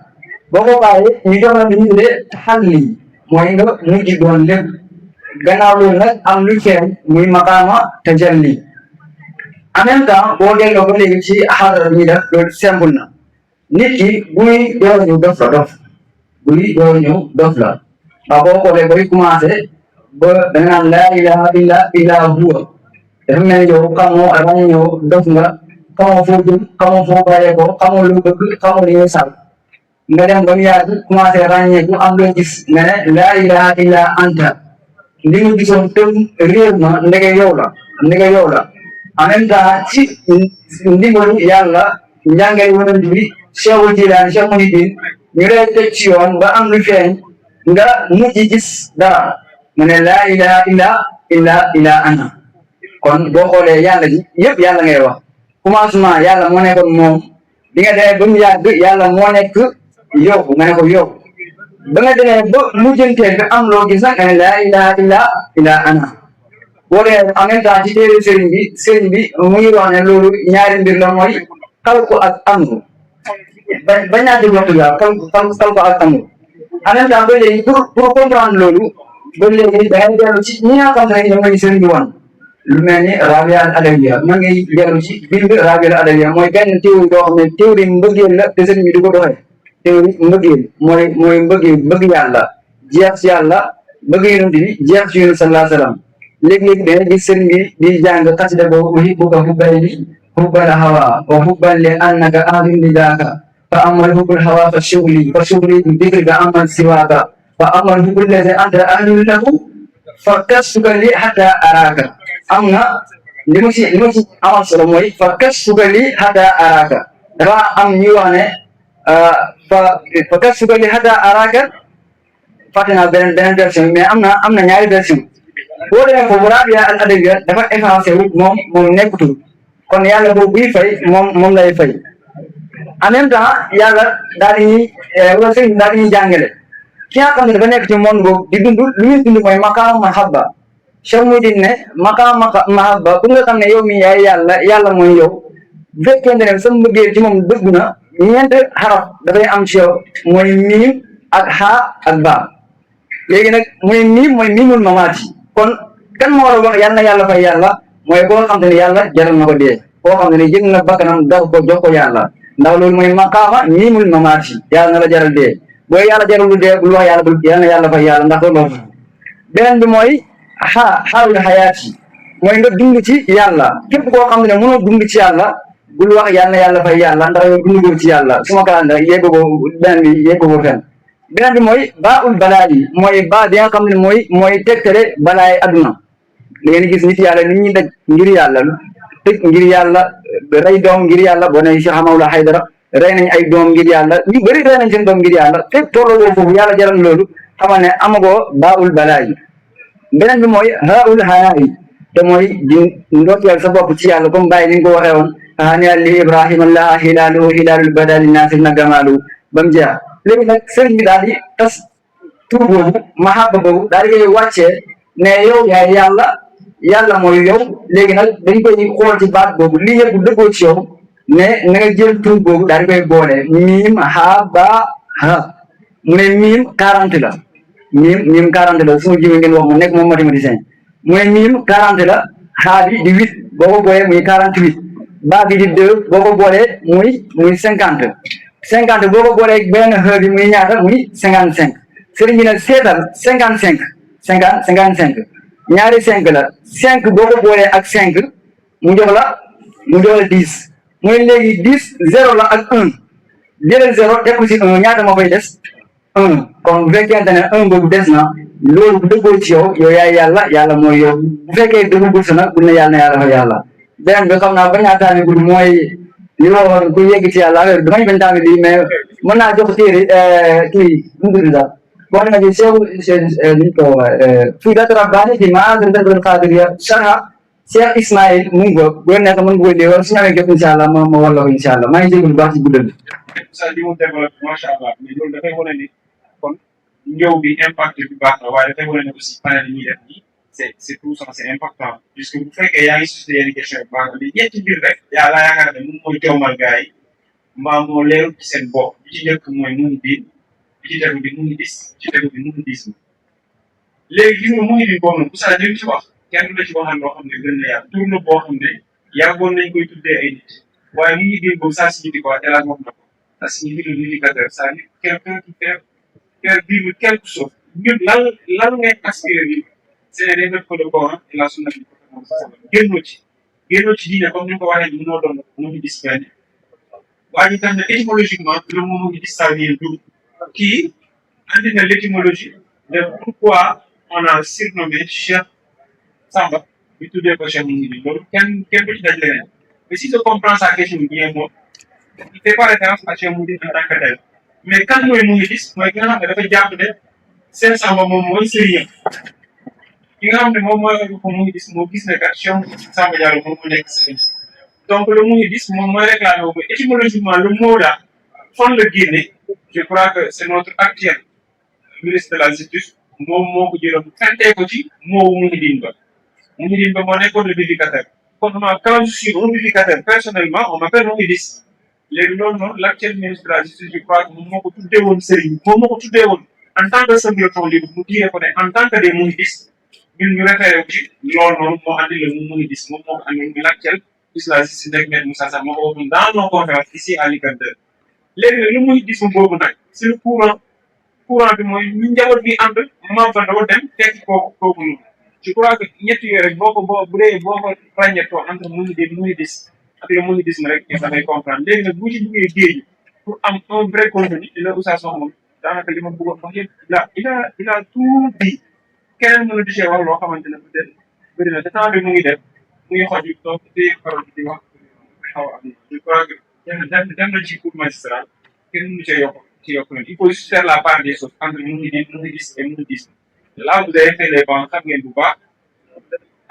boo ko bàyyi ñu jox la li ñu tuddee taxalli mooy nga mujj doon lépp gannaaw loolu nag am lu feeñ muy maqaama tajalli en même temps boo delloo ba léegi ci xadara bi ñuy def loolu simple na nit ki buy door a ñëw dof la waaw boo xoolee bay commencé ba da nga naan laa ilaha illa huwa dafa mel ni yow xamoo ràññoo dof nga xamoo foo jëm xamoo foo bàyyeekoo xamoo lu bëgg xamoo li ngay sàll nga dem ba mu yàgg commencé ràññeeku am loo gis nga ne laa ilaha illa anta li nga gisoon tëm réer ma ndege yow la en même temps ci ndimbalu yàlla njàngale yonent bi Cheikhu Jilaan Cheikh Muhyiddin ñu lay teg ci yoon ba am lu feeñ nga mujj gis dara mu ne laa ilaha illa ana kon boo xoolee yàlla ji yëpp yàlla ngay wax commencement yàlla moo nekkoon moom bi nga demee ba mu yàgg yàlla moo nekk yow nga ne ko yow ba nga demee ba mujjanteel bi am loo gis nag nga ne laa ilaha illa ana boo dee en même temps ci téere sëriñ bi mu ngi wax ne loolu ñaari mbir la mooy xalqu ak amru bañ naa dégg waxtu bi xalqu ak amru en même temps ba léegi pour comprendre loolu ba léegi da ngay dellu ci ñi nga xam ne ñoom lañu sëriñ bi woon lu mel ni Rabia al Adawiya man ngay dellu ci bind Rabia al Adawiya mooy benn théorie boo xam ne théorie mbëggeel la te sëriñ bi du ko doxee théorie mbëggeel mooy mbëggeel bëgg yàlla jeex ci yàlla bëgg yonent bi jeex ci yonent sallallahu alayhi wa sallam léeg-léeg da ngay gis sëriñ bi di jàng xasida boobu uhibbuka hubbal hawa wa hubban li annaka ahdun lidaaka fa amal hubbul hawa fa shughli bi dhikrika amman siwaaka fa amal hubbul ladhi anta ahlun lahu fa kasfuka li hatta araaka am na li ma ci amal solo mooy fa kasfuka li hatta araaka dafa am ñuy wax ne fa kasfuka li hatta araaka fàtte naa beneen version mais am na ñaari version boo demee foofu Rabia al Adawiya dafa effacé wu moom nekkutul kon yàlla boobu buy fay moom lay fay en même temps yàlla daal di ñuy wala sëriñ daal di ñuy jàngale ki nga xam ne dafa nekk ci monde boobu di dund lu muy dund mooy maqaama mahabba Cheikh Muhyiddin ne maqaama mahabba bu nga xam ne yow mi yaay yàlla mooy yow bu fekkente ne sa mbëggeel ci moom dëgg na ñeent xaraf dafay am ci yow mooy miim ak xaa ak baa léegi nag muy miim mooy miimul mamaati kon kan moo war a wax yal na yàlla fay yàlla mooy koo xam te ne yàlla jaral na ko dee koo xam te ne jëg na bakkanam daw ko jox ko yàlla ndax loolu mooy maqaama miimul mamaati yàlla na la jaral dee booy yàlla jarul dee bul wax yàlla bul yal na yàlla fay yàlla ndax loolu beneen bi mooy xaalul xayaat yi mooy nga dund ci yàlla képp koo xam ne mënoo dund ci yàlla bul wax yal na yàlla fay yàlla ndax yow dundoo ci yàlla suma kalaan rek yegg ko beneen bi yegg ko fenn beneen bi mooy baa ul balaa yi mooy baa bi nga xam ne mooy tegtale balaay adduna da ngeen gis nit yàlla nit ñi daj ngir yàlla tëj ngir yàlla rey doom ngir yàlla boo ne Cheikh Mawla Haydara rey nañ ay doom ngir yàlla ñu bëri rey nañ seen doom ngir yàlla fekk tolloo foofu yàlla jaral loolu xamal ne amagoo baa ul balaa yi beneen bi mooy haul hayaa yi te mooy di ndooteel sa bopp ci yàlla comme bàyyi ni nga ko waxee woon hani li ibrahima laa hilaaluhu hilaalul badali naasi na gamaalu ba mu jeex léegi nag sëriñ bi daal di tas tur boobu mahabba boobu daal di koy wàccee ne yow yaay yàlla yàlla mooy yow léegi nag dañ koy xool ci baat boobu lii yëpp dëggoo ci yow ne na nga jël tur boobu daal di koy boole miim ha ba ha mu ne miim 40 la miim 40 la su ma jiwee ngeen wax mu nekk moom mathématicien mu ne miim 40 la xaa bi di 8 boo ko boolee muy 48 baa bi di 2 boo ko boolee muy 50 50 boo ko boolee benn xë bi muy ñaata muy 55 sëriñ bi nag seetal 55 ñaari 5 la 5 boo ko boolee ak 5 mu jox la 10 muy léegi 10 0 la ak 1 jëlal 0 def ko ci 1 ñaata moo fay des 1 kon bu fekkente ne 1 boobu des na loolu bu dëggoo ci yow yaay yàlla yàlla mooy yow bu fekkee dëggu gul sa nag bu ne yàlla na yàlla fa yàlla beneen bi xam naa bañ a taami gud mooy li ma waxoon ku yegg ci yàlla affaire damay bañ taami lii mais mën naa jox téere kii nu tudd daal boo xam ne niñ ko fii da rabbaani fi maadal qadiriya sharha Cheikh Ismaïl mu ngi ko bu nekk mën nga koy dee wala su ñu amee gépp incha allah ma wala ko incha allah maa ngi jégalu baax ci guddal bi.
sa li mu développé macha allah mais loolu dafay wane ni kon ñëw bi impact bi baax na waaye dafay wane ne aussi panel yi ñuy def nii c'est tout ça c'est important puisque bu fekkee yaa ngi suscité yenn question bi baax na li ñetti mbir rek yaa laa yaakaar ne moom mooy joomal gars yi mbaa moo leerul ci seen bopp bi ci njëkk mooy mu ngi diin bi ci tegu bi mu ngi dis bi ci tegu bi mu ngi dis léegi gis nga mu ngi di boobu nag bu saa ci wax kenn du la ci waxal loo xam ne gën na yàgg tur na boo xam ne yàggoon nañ koy tuddee ay nit waaye mu ngi di boobu ça signifie quoi El Hadj wax na ko ça signifie le unificateur c'est-à-dire quelqu'un qui fait vivre quelque chose ñun lan ngay aspirer bi c'est des méthodes de Coran et la sunna bi génnoo ci diine comme ni nga ko waxee ni mënoo doon mu ngi gis benn waaye ñu tax ne étymologiquement le mot mu ngi gis ça vient d'où kii andi na l'étymologie de pourquoi on a surnommé Cheikh Samba bi tuddee ko Cheikh mu ngi nii loolu kenn du ci daj leneen mais si je comprends sa question bien moom il fait pas référence à Cheikh mu ngi en tant que tel mais kan mooy mu ngi gis mooy ki nga xam ne dafa jàpp ne seen Samba moom mooy sëriñam ki nga xam ne moom mooy ko mu ngi gis moo gis ne kat Cheikh Samba Diallo moom moo nekk sëriñ donc le mu ngi gis moom mooy réclamé wu étymologiquement le mot là fan la génne je crois que c'est notre actuel ministre de la justice moom moo ko jëloon fentee ko ci moo mu ngi din ba moo nekkoon le vérificateur kon quand je suis un vérificateur personnellement on m'appelle mu ngi dis léegi loolu noonu l'actuel ministre de la justice je crois que moom moo ko tuddee woon sëriñ moom moo ko tuddee woon en tant que secrétaire libre mu diine ko ne en tant que des mu ngi dis ñun ñu référé wu ci loolu noonu moo andi le mu ngi dis moom moo ko andi muy l'actuel ministre de la justice nekk Maître Moussa Sarr moo ko waxoon dans nos conférences ici à Linguère léegi nag lu muy dis boobu nag c'est le courant bi mooy ñu njaboot bi ànd maam fa ndaw dem fekk kooku noonu je crois que ñett yooyu rek boo ko ràññeetoo entre mu ngi dis ak le mu ngi dis rek da ngay comprendre léegi nag bu ci duggee géej pour am un vrai contenu dina Oustaz Sow moom daanaka li ma bëggoon wax yëpp il a tout dit keneen mën a di wax loo xamante ne peut-être bëri na te temps bi mu ngi def mu ngi xoj donc téye parole bi di wax xaw a am je crois que dem na ci cours magistral kenn mënu cee yokk il faut juste faire la part des choses entre mu ngi gis et mu ngi gis là vous avez fait les bancs xam ngeen bu baax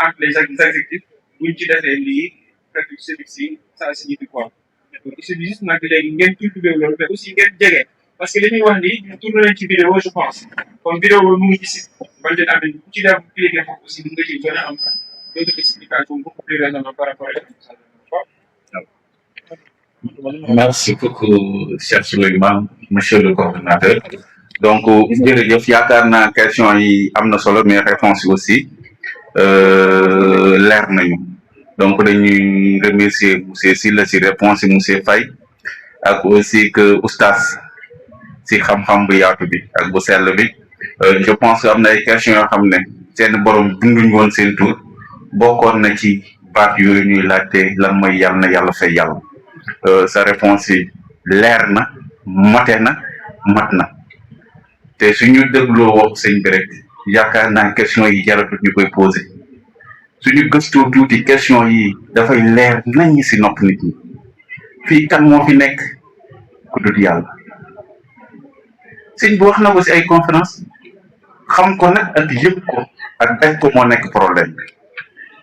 entre les adjectifs buñ ci defee lii préfixe si ça signifie quoi donc il suffit juste nag léegi ngeen cultivé loolu mais aussi ngeen jege parce que li ñuy wax nii ñu tourné nañ ci vidéo je pense comme vidéo boobu mu ngi gis ba jël am ku ci def cliquer foofu aussi mu nga ci gën a am d'autres explications beaucoup plus raisonnables par rapport à
Merci beaucoup, cher Souleymane, monsieur le coordinateur. Donc, jërëjëf yaakaar naa question yi am na solo mais réponse yi aussi leer nañu. Donc, dañuy remercier monsieur Sylla si réponse yi monsieur Faye ak aussi que oustaz si xam-xam bu yaatu bi ak bu sell bi. Je pense que am na ay questions yoo xam ne seen borom binduñ woon seen tur bokkoon na ci baat yooyu ñuy laajte lan mooy yàlla na yàlla fay yàlla. Sa réponse yi leer na mate na mat na te suñu dégloo wax sëñ bi rek yaakaar naa question yi jaratut ñu koy posé suñu gëstoo tuuti question yi dafay leer nañ si nopp nit ñi fii kan moo fi nekk ku dul yàlla sëñ bi wax na ko si ay conférence xam ko nag ak yëpp ko ak daj ko moo nekk problème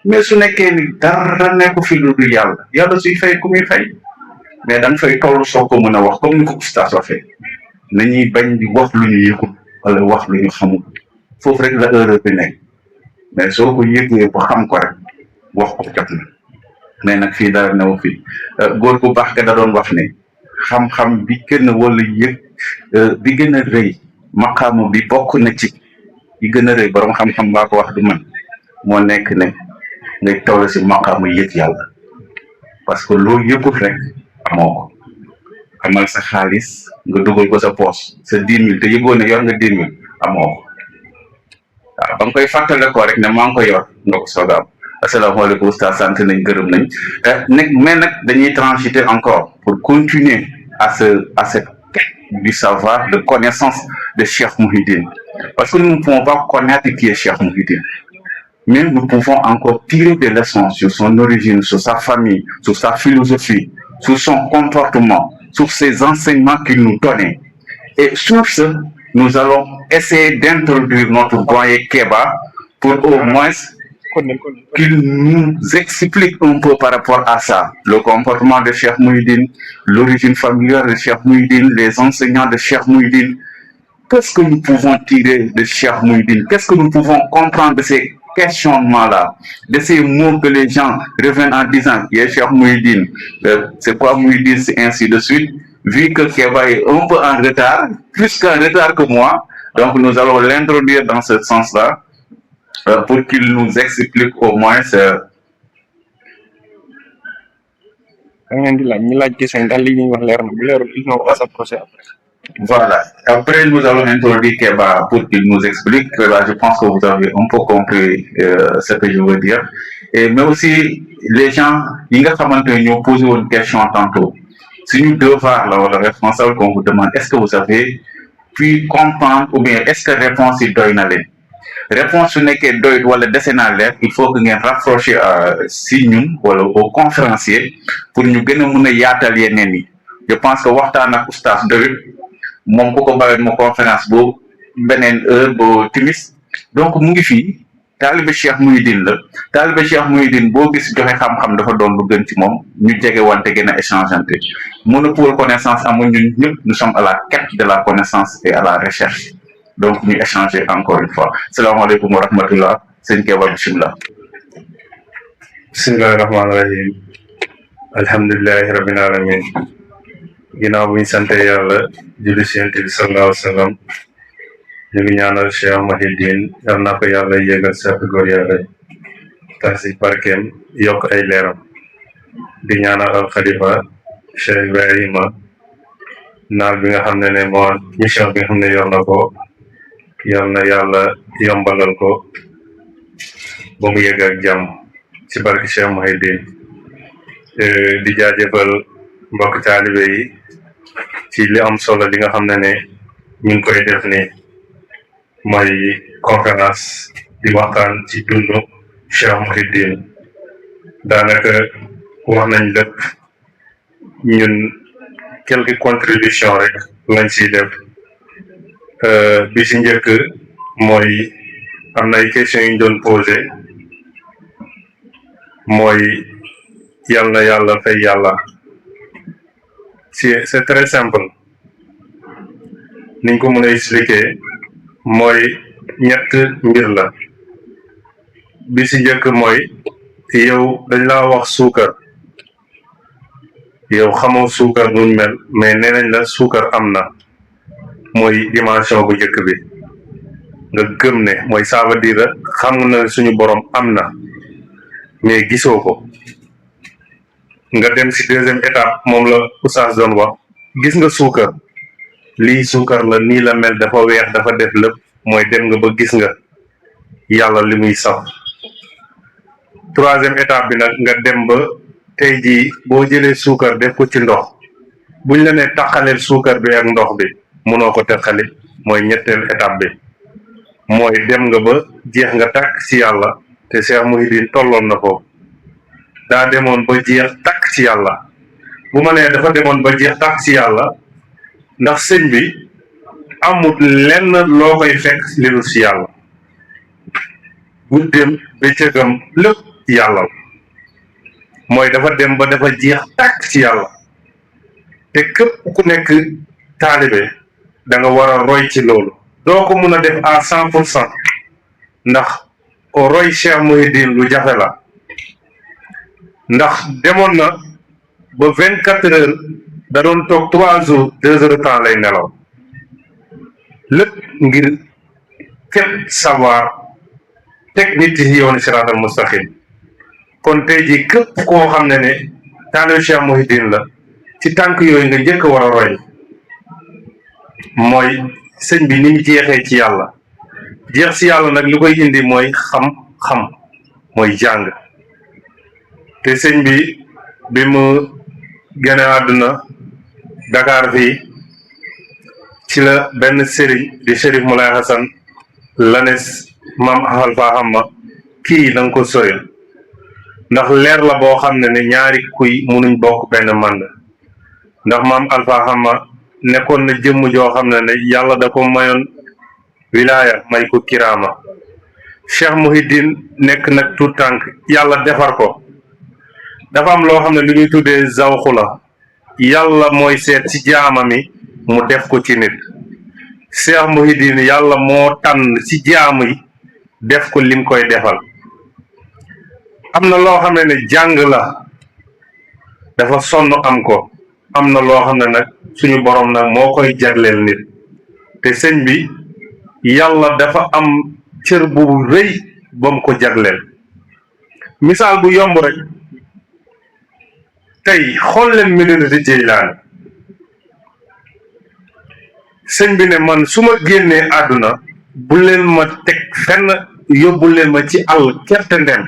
mais su nekkee ni dara nekk fi lu dul yàlla yàlla suy fay ku muy fay mais da nga fay toll soo ko mën a wax comme ni ko oustaz waxee nañuy bañ di wax lu ñu yëgul wala wax lu ñu xamul foofu rek la erreur bi nekk mais soo ko yëgee ba xam ko rek wax ko jot na mais nag fii dara new fii góor bu baax ka da doon wax ne xam-xam bi gën a wala yëg bi gën a rëy maqaama bi bokk na ci yi gën a rëy borom xam-xam baa ko wax du man moo nekk ne ngay toll si maqaama yëg yàlla parce que loolu yëgul rek amoo ko amal sa xaalis nga dugal ko sa poche sa 10 000 te yëgoo ne yor nga 10 000 amoo ko waaw ba nga koy fàttale ko rek ne maa ngi ko yor nga ko soog a am asalaamaaleykum oustaz sant nañ gërëm nañ mais nag dañuy transiter encore pour continuer à cette quête du savoir de connaissance de Cheikh Mouhidine parce que nous ne pouvons pas connaître qui est Cheikh Mouhidine mais nous pouvons encore tirer des leçons sur son origine, sur sa famille, sur sa philosophie, sur son comportement, sur ses enseignements qu'il nous donnait. Et sur ce, nous allons essayer d'introduire notre doyen Keba pour au moins qu'il nous explique un peu par rapport à ça, le comportement de Cheikh Mouhidine, l'origine familiale de Cheikh Mouhidine, les enseignants de Cheikh Mouhidine. Qu'est-ce que nous pouvons tirer de Cheikh Mouhidine? Qu'est-ce que nous pouvons comprendre de ces questionnements-là, de ces mots que les gens reviennent en disant qu'il y a Cheikh Mouhidine, c'est quoi Mouhidine, c'est ainsi de suite. Vu que Keba est un peu en retard, plus qu'en retard que moi, donc nous allons l'introduire dans ce sens-là pour qu'il nous explique au moins Voilà. Après, nous allons introduire Keba pour qu'il nous explique. Là, je pense que vous avez un peu compris ce que je veux dire. Mais aussi, les gens, ils nous posent une question tantôt. Si nous devons, le responsable qu'on vous demande, est-ce que vous avez pu comprendre ou bien est-ce que la réponse est doinale? Réponse n'est que doit le décennale, il faut que nous rapprochions si nous, au conférencier, pour nous gagner un Je pense que Wartana Oustas de moom ko bawé mo conférence bo benen heure bo timis donc mu ngi fi talibé Cheikh Mouhidine la talibé Cheikh Mouhidine bo gis joxe xam-xam dafa doon lu gën ci mom ñu jégué wante gëna échangeante monopole connaissance amul ñun ñëpp nous sommes à la quête de la connaissance et à la recherche donc ñu échanger encore une fois assalamu alaykum wa rahmatullah sëñ Keba bismillah
bismillahir rahmanir rahim alhamdulillahi rabbil alamin ginnaaw bu ñu sante yàlla julli ci Yonent bi sallallahu alayhi wa sallam ñu ngi ñaanal Cheikh Mouhidine yal na ko yàlla yéegal sa góor yàlla tax ci barkeem yokk ay leeram di ñaanal al xalifa Cheikh Ibrahima naal bi nga xam ne moo mission bi nga xam ne yor na ko yal na yàlla yombalal ko ba mu yegg ak jàmm ci barke Cheikh Mouhidine di jaajëfal mbokk taalibe yi ci li am solo li nga xam ne ñu ngi koy def ni mooy conférence di waxtaan ci dundu Cheikh Mouhidine daanaka wax nañ lépp ñun quelques contributions rek lañ ciy def bi ci njëkk mooy am na ay questions yu ñu doon posé mooy yal na yàlla fay yàlla c'est très simple niñ ko mën a expliquer mooy ñett mbir la bi ci njëkk mooy yow dañ laa wax suukar yow xamoo suukar nu mel mais nee nañ la suukar am na mooy dimension bu njëkk bi nga gëm ne mooy ça veut dire xam na suñu borom am na mais gisoo ko nga dem ci deuxième étape moom la oustaz doon wax gis nga suukar lii suukar la nii la mel dafa weex dafa def lépp mooy dem nga ba gis nga yàlla li muy saf troisième étape bi nag nga dem ba tey jii boo jëlee suukar def ko ci ndox buñ la ne taxaleel suukar bi ak ndox bi mënoo ko teqali mooy ñetteel étape bi mooy dem nga ba jeex nga tàkk ci yàlla te Cheikh Mouhidine tolloon na foofu daa demoon ba jeex tàkk ci yàlla bu ma nee dafa demoon ba jeex tàkk ci yàlla ndax sëñ bi amul lenn loo koy fekk li dul ci yàlla guddeem bëccëgam lépp yàlla mooy dafa dem ba dafa jeex tàkk ci yàlla te képp ku nekk taalibe da nga war a roy ci loolu doo ko mun a def à 100% ndax roy Cheikh Mouhidine lu jafe la ndax demoon na ba 24 heures da doon toog 3 jours 2 heures de temps lay nelaw lépp ngir képp savoir teg nit ci yoonu siraatal mustaqim kon tey jii képp koo xam ne ne taalibe Cheikh Mouhidine la ci tànk yooyu nga njëkk war a roy mooy sëñ bi ni mu jeexee ci yàlla jeex ci yàlla nag li koy indi mooy xam-xam mooy jàng te sëñ bi mu gane àdduna Dakar fii ci la benn sëriñ di Chérif Moulay Hassan la ne maam Alpha Hamma kii na nga ko soril ndax leer la boo xam ne ne ñaari kuy munuñ bokk benn mànd ndax maam Alpha Hamma nekkoon na jëmm joo xam ne ne yàlla da ko mayoon wilaaya may ko kiraama Cheikh Mouhidine nekk nag tout tànk yàlla defar ko dafa am loo xam ne lu ñuy tuddee zawxu la yàlla mooy seet ci jaamami mu def ko ci nit Cheikh Mouhidine yàlla moo tànn ci jaam yi def ko lim koy defal am na loo xam ne ne jàng la dafa sonn am ko am na loo xam ne nag suñu borom nag moo koy jagleel nit te sëñ bi yàlla dafa am cër bu rëy ba mu ko jagleel misaal bu yomb rek tey xool leen Medina Jeylaani sëñ bi ne man su ma génnee àdduna bu leen ma teg fenn yóbbu leen ma ci àll kerte ndem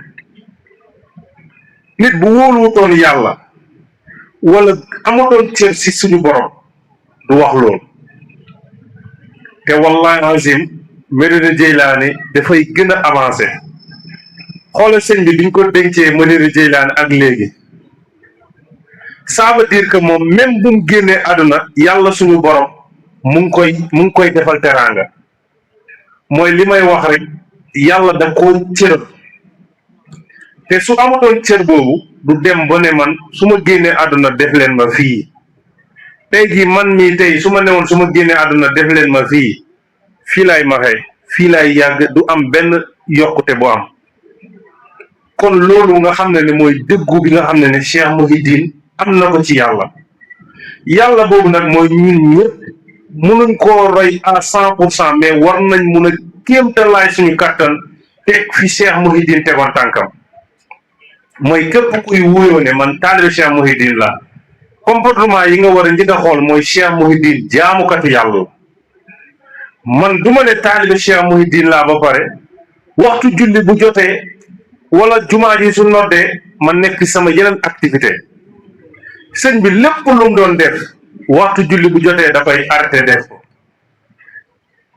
nit bu wóoluwutoon yàlla wala amutoon cër si suñu borom du wax loolu te wallahi azim Medina Jeylaani dafay gën a avancé xoolal sëñ bi biñ ko dencee Medina Jeylaani ak léegi ça veut dire que moom même bu mu génnee àdduna yàlla suñu borom mu ngi koy defal teraanga mooy li may wax rek yàlla da koo cër te su amatoon cër boobu du dem ba ne man su ma génnee àdduna def leen ma fii tey jii man mii tey su ma newoon su ma génnee àdduna def leen ma fii laay maxee fii laay yàgg du am benn yokkute bu am kon loolu nga xam ne ne mooy dëggu bi nga xam ne ne Cheikh Mouhidine am na ko ci yàlla boobu nag mooy ñun ñëpp mënuñ koo roy à 100% mais war nañ mun a kéemtalaay suñu kàttan teg fi Cheikh Mouhidine tegoon tànkam mooy képp kuy wuyoo ne man taalibe Cheikh Mouhidine la comportement yi nga war a njëkk a xool mooy Cheikh Mouhidine jaamukatu yàlla man duma ne taalibe Cheikh Mouhidine laa ba pare waxtu julli bu jotee wala jumaa ji su noddee ma nekk sama yeneen activité sëñ bi lépp lu mu doon def waxtu julli bu jotee dafay arrêté def ko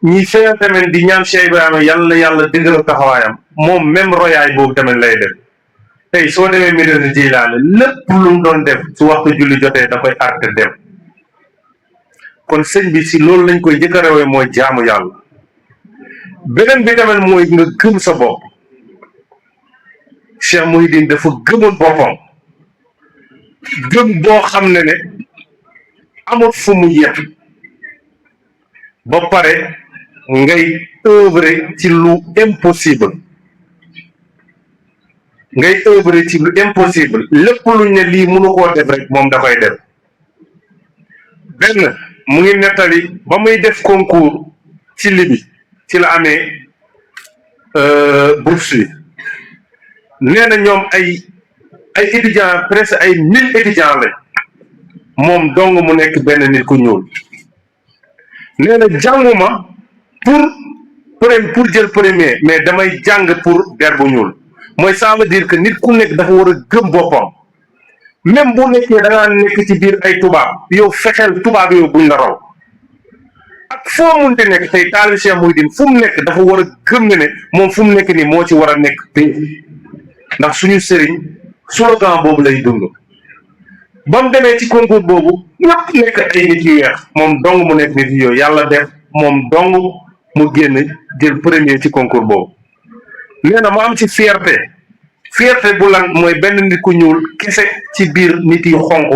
ñi feeñ tamit di ñaan Cheikh Ibrahima yàlla dëgëral taxawaayam moom même royaay boobu tamit lay def tey soo demee Medina Jeylaani lépp lu mu doon def su waxtu julli jotee da koy arrêté dem kon sëñ bi si loolu lañ koy njëkk a rawee mooy jaamu yàlla beneen bi tamit mooy nga gëm sa bopp Cheikh Mouhidine dafa gëmoon boppam gëm boo xam ne amut fu mu yem ba pare ngay œuvrer ci lu impossible ngay œuvrer ci lu impossible lépp luñ ne lii mënu koo def rek moom da koy def benn mu ngi nettali ba muy def concours ci Libye ci la amee bourse yi nee na ñoom ay étudiants presque ay 1000 étudiants lañ moom dong mu nekk benn nit ku ñuul nee na jànguma pour jël premier mais damay jàng pour der bu ñuul mooy ça veut dire que nit ku nekk dafa war a gëm boppam même bu nekkee da ngaa nekk ci biir ay tubaab yow fexeel tubaab yow buñ la raw ak foo munte nekk tey taalibe Cheikh Mouhidine fu mu nekk dafa war a gëm ne moom fu mu nekk nii moo ci war a nekk te ndax suñu sëriñ slogan boobu lay dund ba mu demee ci concours boobu ñëpp nekk ay nit yu weex moom dong mu nekk nit yooyu yàlla def moom dong mu génn jël premier ci concours boobu nee na mu am ci fierté bu lan mooy benn nit ku ñuul kese ci biir nit yi xonq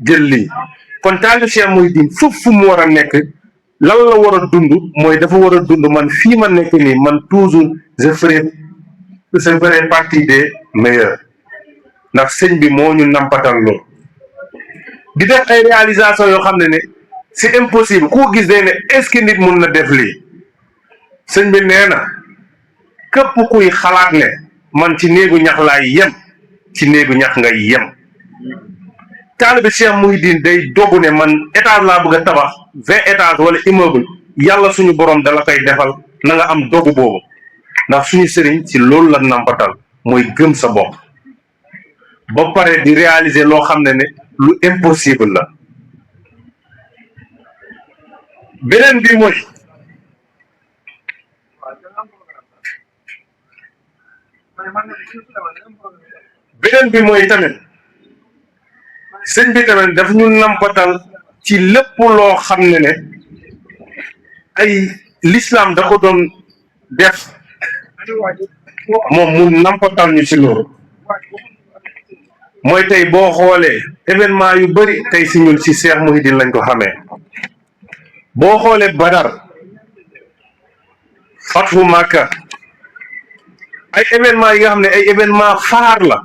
jël lii kon taalibe Cheikh Mouhidine fu mu war a nekk lan la war a dund mooy dafa war a dund man fii ma nekk nii man toujours je ferai partie des meilleurs ndax sëñ bi moo ñu nampatal loolu di def ay réalisation yoo xam ne c'est impossible ku gis day ne est-ce que nit mun na def lii sëñ bi nee na képp kuy xalaat ne man ci néegu ñax laay yem ci néegu ñax ngay yem taalibe Cheikh Mouhidine day dogu ne man étage laa bëgg a tabax 20 étages wala immeuble yàlla suñu borom dala koy defal na nga am dogu boobu ndax suñu sëriñ ci loolu la nampatal mooy gëm sa bopp ba pare di réaliser loo xam ne lu impossible la beneen bi mooy tamit sëñ bi tamit daf ñu nampatal ci lépp loo xam ne ay l'islam da ko doon def moom mu nampatal ñu ci loolu mooy tey boo xoolee événement yu bari tey si ñun ci Cheikh Mouhidine lañ ko xamee boo xoolee Badar Fathu Makka ay événement yi nga xam ne ay événement phare la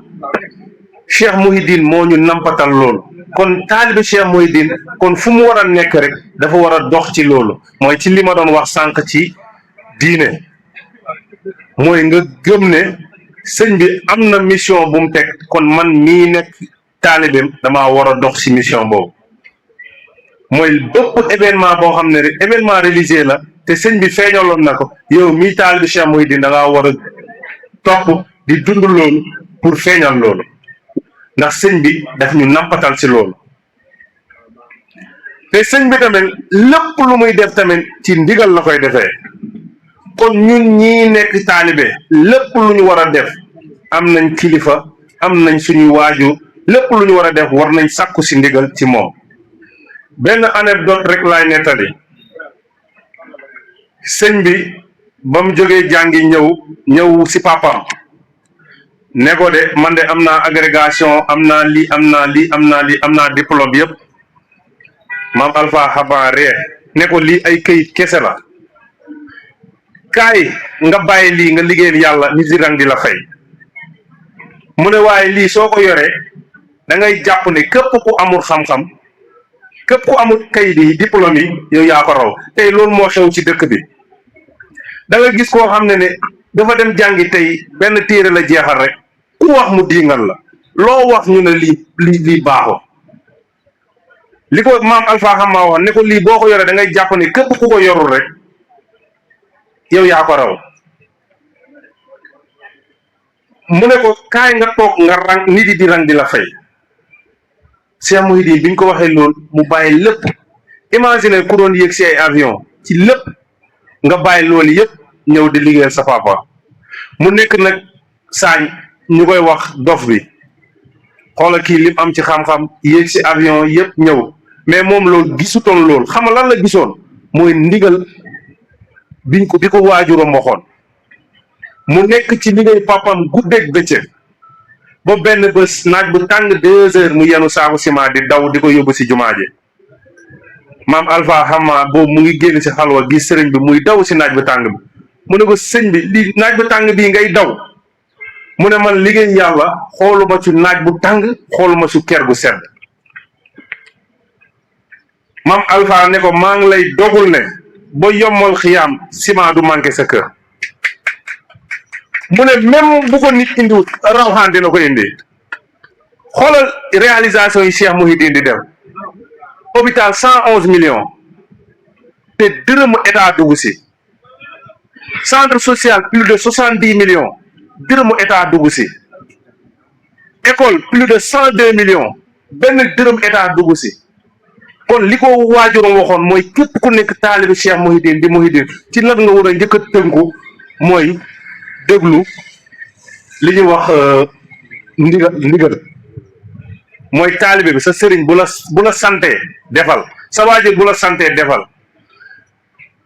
Cheikh Mouhidine moo ñu nampatal loolu kon taalibe Cheikh Mouhidine kon fu mu war a nekk rek dafa war a dox ci loolu mooy ci li ma doon wax sànq ci diine mooy nga gëm ne sëñ bi am na mission bu mu teg kon man mii nekk taalibeem damaa war a dox ci mission boobu mooy bépp événement boo xam ne rek événement religieux la te sëñ bi feeñaloon na ko yow mii taalibe Cheikh Mouhidine da ngaa war a topp di dund loolu pour feeñal loolu ndax sëñ bi daf ñu nampatal ci loolu te sëñ bi tamit lépp lu muy def tamit ci ndigal la koy defee kon ñun ñii nekk taalibe lépp lu ñu war a def am nañ kilifa am nañ suñu waajur lépp lu ñu war a def war nañ sàkku ci ndigal ci moom benn anecdote rek laay nettali sëñ bi ba mu jógee jàngi ñëw ci papam ne ko de man de am naa agrégation am naa lii am naa diplôme yëpp maam Alpha Xaban ree ne ko lii ay këyit kese la kaay nga bàyyi lii nga liggéeyal yàlla nit di rang di la fay mu ne waaye lii soo ko yoree da ngay jàpp ne képp ku amul xam-xam képp ku amul kayit yi diplôme yi yow yaa ko raw tey loolu moo xew ci dëkk bi da nga gis koo xam ne dafa dem jàngi tey benn téere la jeexal rek ku wax mu diingal la loo wax ñu ne lii baaxoo li ko maam Alpha xam maa wax ne ko lii boo ko yoree da ngay jàpp ne képp ku ko yorul rek yow yaa ko raw mu ne ko kaay nga toog nga rang nit yi di rang di la fay Cheikh Mouhidine bi ñu ko waxee loolu mu bàyyi lépp imagine ku doon yéeg si ay avion ci lépp nga bàyyi loolu yëpp ñëw di liggéeyal sa papa mu nekk nag saañ ñu koy wax dof bi xoola kii lim am ci xam-xam yéeg si avion yëpp ñëw mais moom loolu gisutoon loolu xam nga lan la gisoon mooy ndigal bi ko waajuram waxoon mu nekk ci liggéey papam guddeeg bëccëg ba benn bés naaj bu tàng 2 heures mu yenu saaku ciment di daw di ko yóbbu si jumaa ji maam Alpha xama boobu mu ngi génn si xalwa gis sëriñ bi muy daw si naaj bu tàng bi mu ne ko sëñ bi li naaj bu tàng bii ngay daw mu ne man liggéey yàlla xooluma ci naaj bu tàng xooluma ci ker gu sedd maam Alpha ne ko maa ngi lay dogul ne ba yombal xiyaam ciment du manqué sa kër mu ne même bu ko nit indiwut rawxaan dina ko indi xoolal réalisation yi Cheikh Mouhidine di def hôpital 111 millions te dërëmu état dugg si centre social plus de 70 millions dërëmu état dugg si école plus de 102 millions benn dërëm état dugg si kon li ko waajuram waxoon mooy képp ku nekk taalibi Cheikh Mouhidine di Mouhidine ci lan nga war a njëkk a tënku mooy déglu li ñuy wax ndigal mooy taalibe bi sa sëriñ bu la santee defal sa waajur bu la santee defal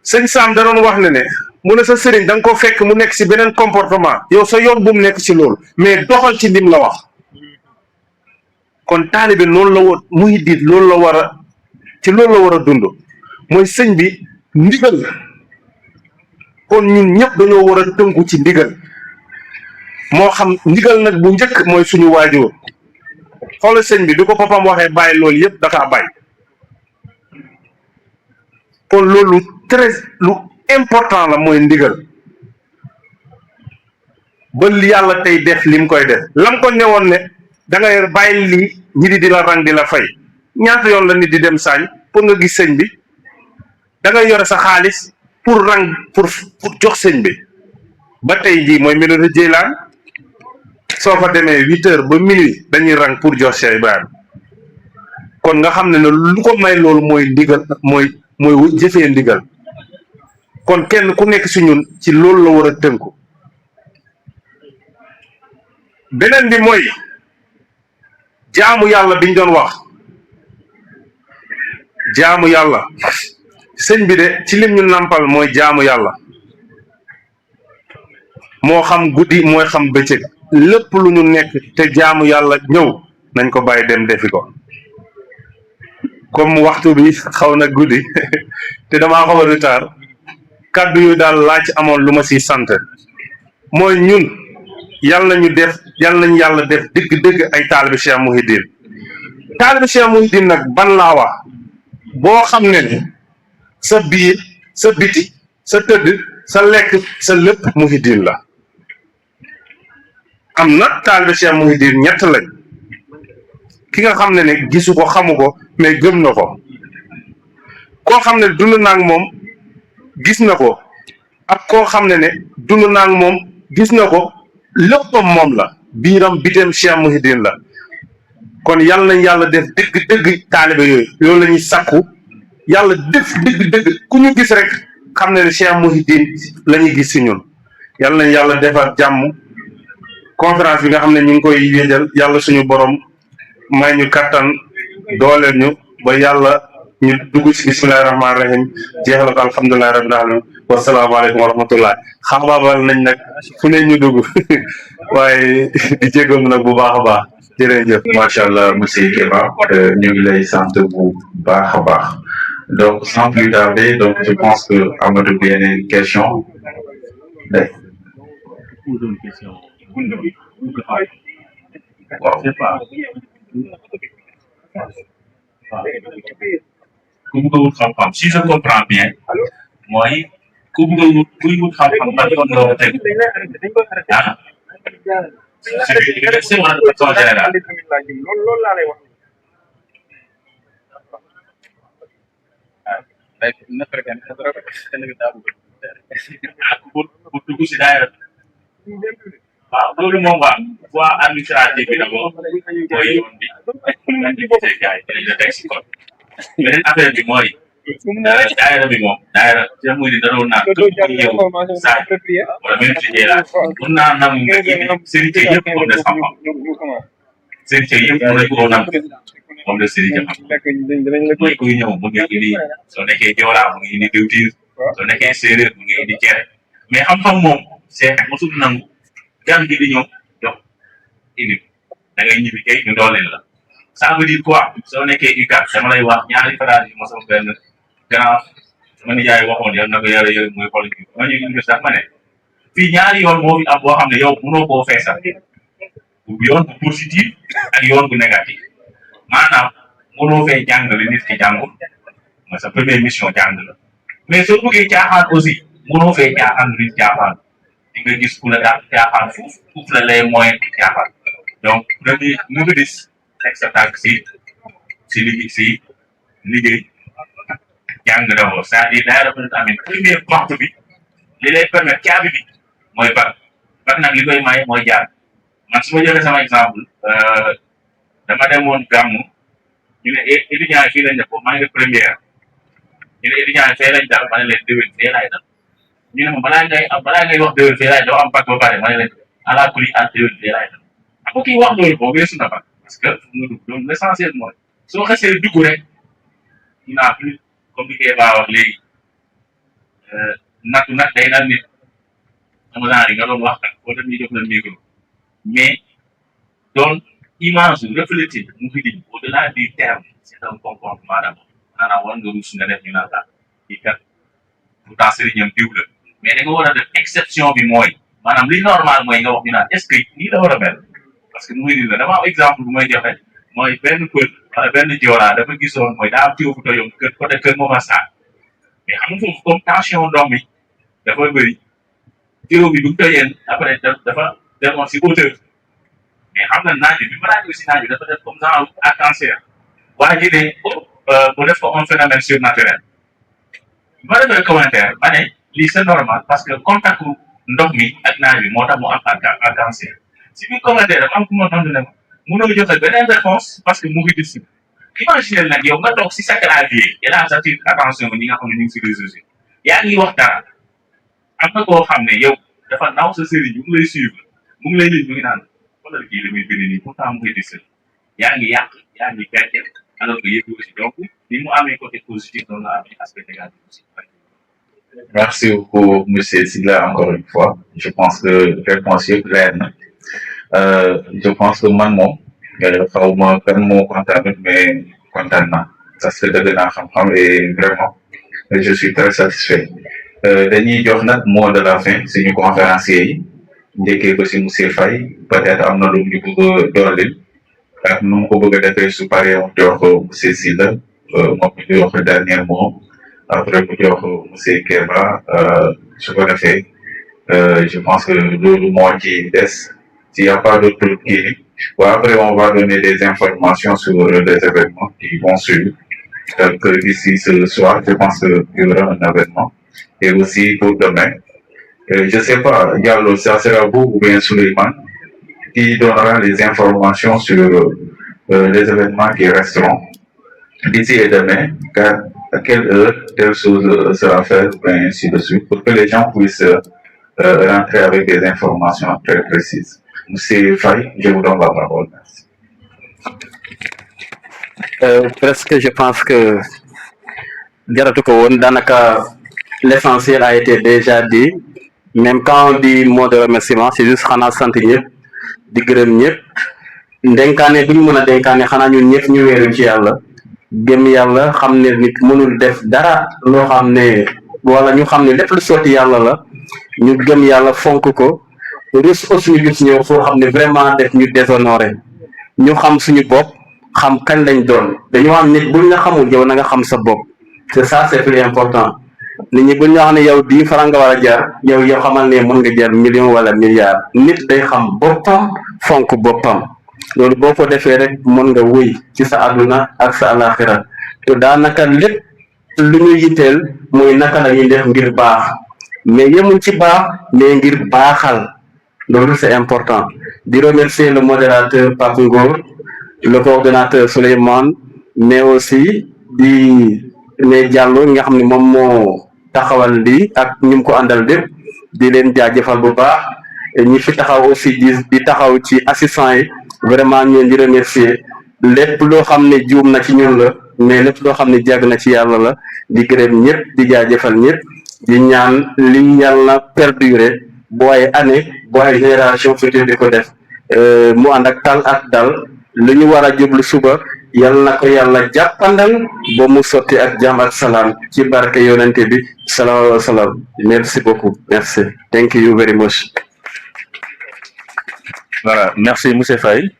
sëñ Sam da doon wax ne mu ne sa sëriñ da nga ko fekk mu nekk si beneen comportement yow sa yoon bu mu nekk si loolu mais doxal ci lim la wax kon taalibe noonu la war Mouhidine loolu la war a ci loolu la war a dund mooy sëñ bi ndigal kon ñun ñëpp dañoo war a tënku ci ndigal moo xam ndigal nag bu njëkk mooy suñu waajur xoolal sëñ bi du ko papam waxee bàyyi loolu yëpp dafa bàyyi kon loolu très lu important la mooy ndigal ba yàlla tey def lim koy def lam ko newoon ne da ngay bàyyi lii ñi di la rang di la fay ñaata yoon la nit di dem saañ pour nga gis sëñ bi da ngay yore sa xaalis pour rang pour jox sëñ bi ba tey jii mooy melo Jeylaan soo fa demee 8 heures ba minuit dañuy rang pour jox Cheikh Ibrahima kon nga xam ne lu ko may loolu mooy ndigal mooy jëfee ndigal kon kenn ku nekk si ñun ci loolu la war a tënku beneen bi mooy jaamu yàlla biñ doon wax jaamu yàlla sëñ bi de ci lim ñu nampal mooy jaamu yàlla moo xam guddi mooy xam bëccëg lépp lu ñu nekk te jaamu yàlla ñëw nañ ko bàyyi dem defi ko comme waxtu bi xaw na guddi te damaa xaw a retard kàddu yu daal laa ci amoon lu ma siy sant mooy ñun yàlla nañu yàlla def dëgg-dëgg ay taalibe Cheikh Mouhidine taalibe Cheikh Mouhidine nag ban laa wax boo xam ne ni sa biir sa biti sa tëdd sa lekk sa lépp Mouhidine la am na taalibe Cheikh Mouhidine ñett lañ ki nga xam ne gisu ko xamu ko mais gëm na ko koo xam ne dund naa ak moom gis na ko ak koo xam ne dund naa ak moom gis na ko léppam moom la biiram biteem Cheikh Mouhidine la kon yàlla nañ yàlla def dëgg taalibe yooyu loolu la ñuy sàkku yàlla def dëgg ku ñu gis rek xam ne Cheikh Mouhidine la ñuy gis si ñun yàlla nañ yàlla defar jàmm conférence bi nga xam ne ñu ngi koy wéjal yàlla suñu borom may ñu kattan dooleel ñu ba yàlla ñu dugg ci bismillahi rahmaani rahim jeexal ko alhamdulillahi rabbil alamin wasalaamaaleykum wa rahmatullah xaabaabal nañ nag fu ne ñu dugg waaye di jégalu nag bu baax a baax jërëjëf.
macha allah monsieur Keba ñu ngi lay sant bu baax a baax donc sans plus tarder donc je pense que Amadou bi yeneen question waaw
ku bëgg a wut xam-xam si je comprends bien mooy ku bëgg a wut kuy wut xam-xam ba yoon nga war a teg ah c'est université wala de façon générale ku dugg si daayira waaw loolu moom waa administratif bi d'abord mooy yoon bi nga gisee gars yi dañ la teg si code beneen affaire bi mooy daayira bi moom daayira Cheikh Mouhidine da doon naan képp ku ñëw saa wala même si Jeylaan mun naa nam nga indi sérité yëpp comme des xam-xam sérité yëpp mun nañ koo nam comme des sérité xam-xam mooy kuy ñëw mun nga indi soo nekkee Joolaa mu ngi indi diwtiir soo nekkee séeréer mu ngi indi cere mais xam-xam moom c'est mosul nangu gan gi di ñëw jox indi da ngay ñibbi kay ñu dooleel la ça veut dire quoi soo nekkee UCAD dama lay wax ñaari phrase yi ma sama benn grand sama nijaay waxoon yal na ko yàlla yooyu muy xool ma ñëw université ma ne fii ñaari yoon moo fi am boo xam ne yow mënoo koo feesal yoon bu positif ak yoon bu négatif maanaam mënoo fee jàngale nit ki jàngul mooy sa première mission jàng la mais soo bëggee caaxaan aussi mënoo fee caaxaan nit caaxaan di nga gis ku la daal caaxaan fuuf la lay moyen di caaxaan donc premier mu ngi dis teg sa tànk si liggéey jàng d'abord c'est-à-dire day rafetlu tamit première porte bi li lay permettre caabi bi mooy bac nag li koy maye mooy jaar man su ma jëlee sama exemple dama demoon gàmmu ñu ne étudiants yi fii lañ def ko maa ngi def première ñu ne étudiants yi fee lañ dal ma ne leen déwén fee laay dal ñu ne ma balaa ngay wax déwén fee laay doo am bac ba pare ma ne leen ala kuli al déwén fee laay dal ak kii wax loolu boo weesu na bac parce que mu dugg donc l'essentiel mooy soo xasee dugg rek il n'a plus comme li koy baa wax léegi nattu nag day dal nit sama genre yi nga doon wax ak boo dem ñu jox la micro mais doon image reflété mu fi di au delà du terme c'est un comportement d'abord maanaam war nga rus nga def ñu naan la kii kat pourtant sëriñam diw la mais da nga war a def exception bi mooy maanaam li normal mooy nga wax ñu naan est-ce que nii la war a mel parce que muy la dama am exemple bu may joxe mooy benn pël wala benn joolaa dafa gisoon mooy daa am tiw bu toyoon kër côté kër Momar Sarr mais xam nga foofu comme tension ndox mi dafa bëri tiw bi bu toyeen après dafa demoon si hauteur mais xam nga naaj bi ma naaj si naaj bi dafa def comme genre arc-en-ciel waa ji ne mu def ko un phénomène surnaturel ma defee commentaire ma ne lii c'est normal parce que contact ndox mi ak naaj bi moo tax mu am arc-en-ciel si biir commentaire am ku ma tontu ne ma mënoo joxe beneen réponse parce que mu ngi dis imaginer nag yow nga toog si sa clavier et là ça tire attention ñi nga xam ne ñu ngi si réseau yi yaa ngi wax dara am na koo xam ne yow dafa naw sa sëriñ mu ngi lay suivre mu ngi lay lii mu ngi naan wala kii li muy bind nii pourtant mu ngi dis yaa ngi yàq yaa ngi gàcce alors que yëpp aussi donc ni mu amee côté positif noonu la amee aspect négatif aussi.
Merci beaucoup, Monsieur Sylla, encore une fois. Je pense que réponse est claire. Je pense que man moom xaw ma kan moo kontaan mais kontaan naa parce que dëgg naa xam-xam et vraiment je suis très satisfait. Dañuy jox nag mot de la fin suñu conférencier yi njëkkee ko si monsieur Faye peut-être am na lu ñu bëgg a dooleel ak nu mu ko bëgg a defee su paree mu jox monsieur Sylla moom ñu jox dernier mot après mu jox monsieur Keba su ko defee je pense que loolu moo ci des. S'il n'y a pas d'autres trucs après on va donner des informations sur les événements qui vont suivre. Donc d'ici ce soir, je pense qu'il y aura un événement. Et aussi pour demain. Je ne sais pas, Diallo, ça sera vous ou bien Suleiman qui donnera les informations sur les événements qui resteront d'ici et demain, à quelle heure telle chose sera faite, bien ainsi de suite, pour que les gens puissent rentrer avec des informations très précises. Monsieur Faye, je vous donne la parole. Merci.
Presque je pense que jaratu ko woon daanaka l'essentiel a été déjà dit même quand on dit mot de remerciement c'est juste xanaa sant ñëpp di gërëm ñëpp ndenkaane duñ mën a denkaane xanaa ñun ñëpp ñu wéeru ci yàlla gëm yàlla xam ne nit mënul def dara loo xam ne wala ñu xam ne lépp lu sotti yàlla la ñu gëm yàlla fonk ko rus aussi ñu gis ñëw foo xam ne vraiment def ñu déshonoré ñu xam suñu bopp xam kañ lañ doon dañoo am nit buñ la xamul yow na nga xam sa bopp c'est ça c'est plus important nit ñi buñ la wax ne yow 10 francs nga war a jar yow xamal ne mën nga jar million wala milliard nit day xam boppam fonk boppam loolu boo ko defee rek mën nga wéy ci sa àdduna ak sa alaxira te daanaka lépp lu ñu yitteel mooy naka la ñuy def ngir baax mais yemul ci baax mais ngir baaxal loolu c'est important di remercier le modérateur Pape Ngor le coordonnateur Souleymane mais aussi di ne Diallo nga xam ne moom moo taxawal lii ak ñu mu ko àndal lépp di leen jaajëfal bu baax ñi fi taxaw aussi di taxaw ci assistants yi vraiment ñu leen di remercier lépp loo xam ne juum na ci ñun la mais lépp loo xam ne jàgg na ci yàlla la di gërëm ñëpp di jaajëfal ñëpp di ñaan li yàlla perdurer booy année booy génération future di ko def mu ànd ak tal ak dal lu ñu war a jublu suba yal na ko yàlla jàppandal ba mu sotti ak jàmm ak salaam ci barke yonente bi sallallahu alayhi wa sallam. Merci beaucoup. Merci. Thank you very much.
Voilà, merci Moussa Faye.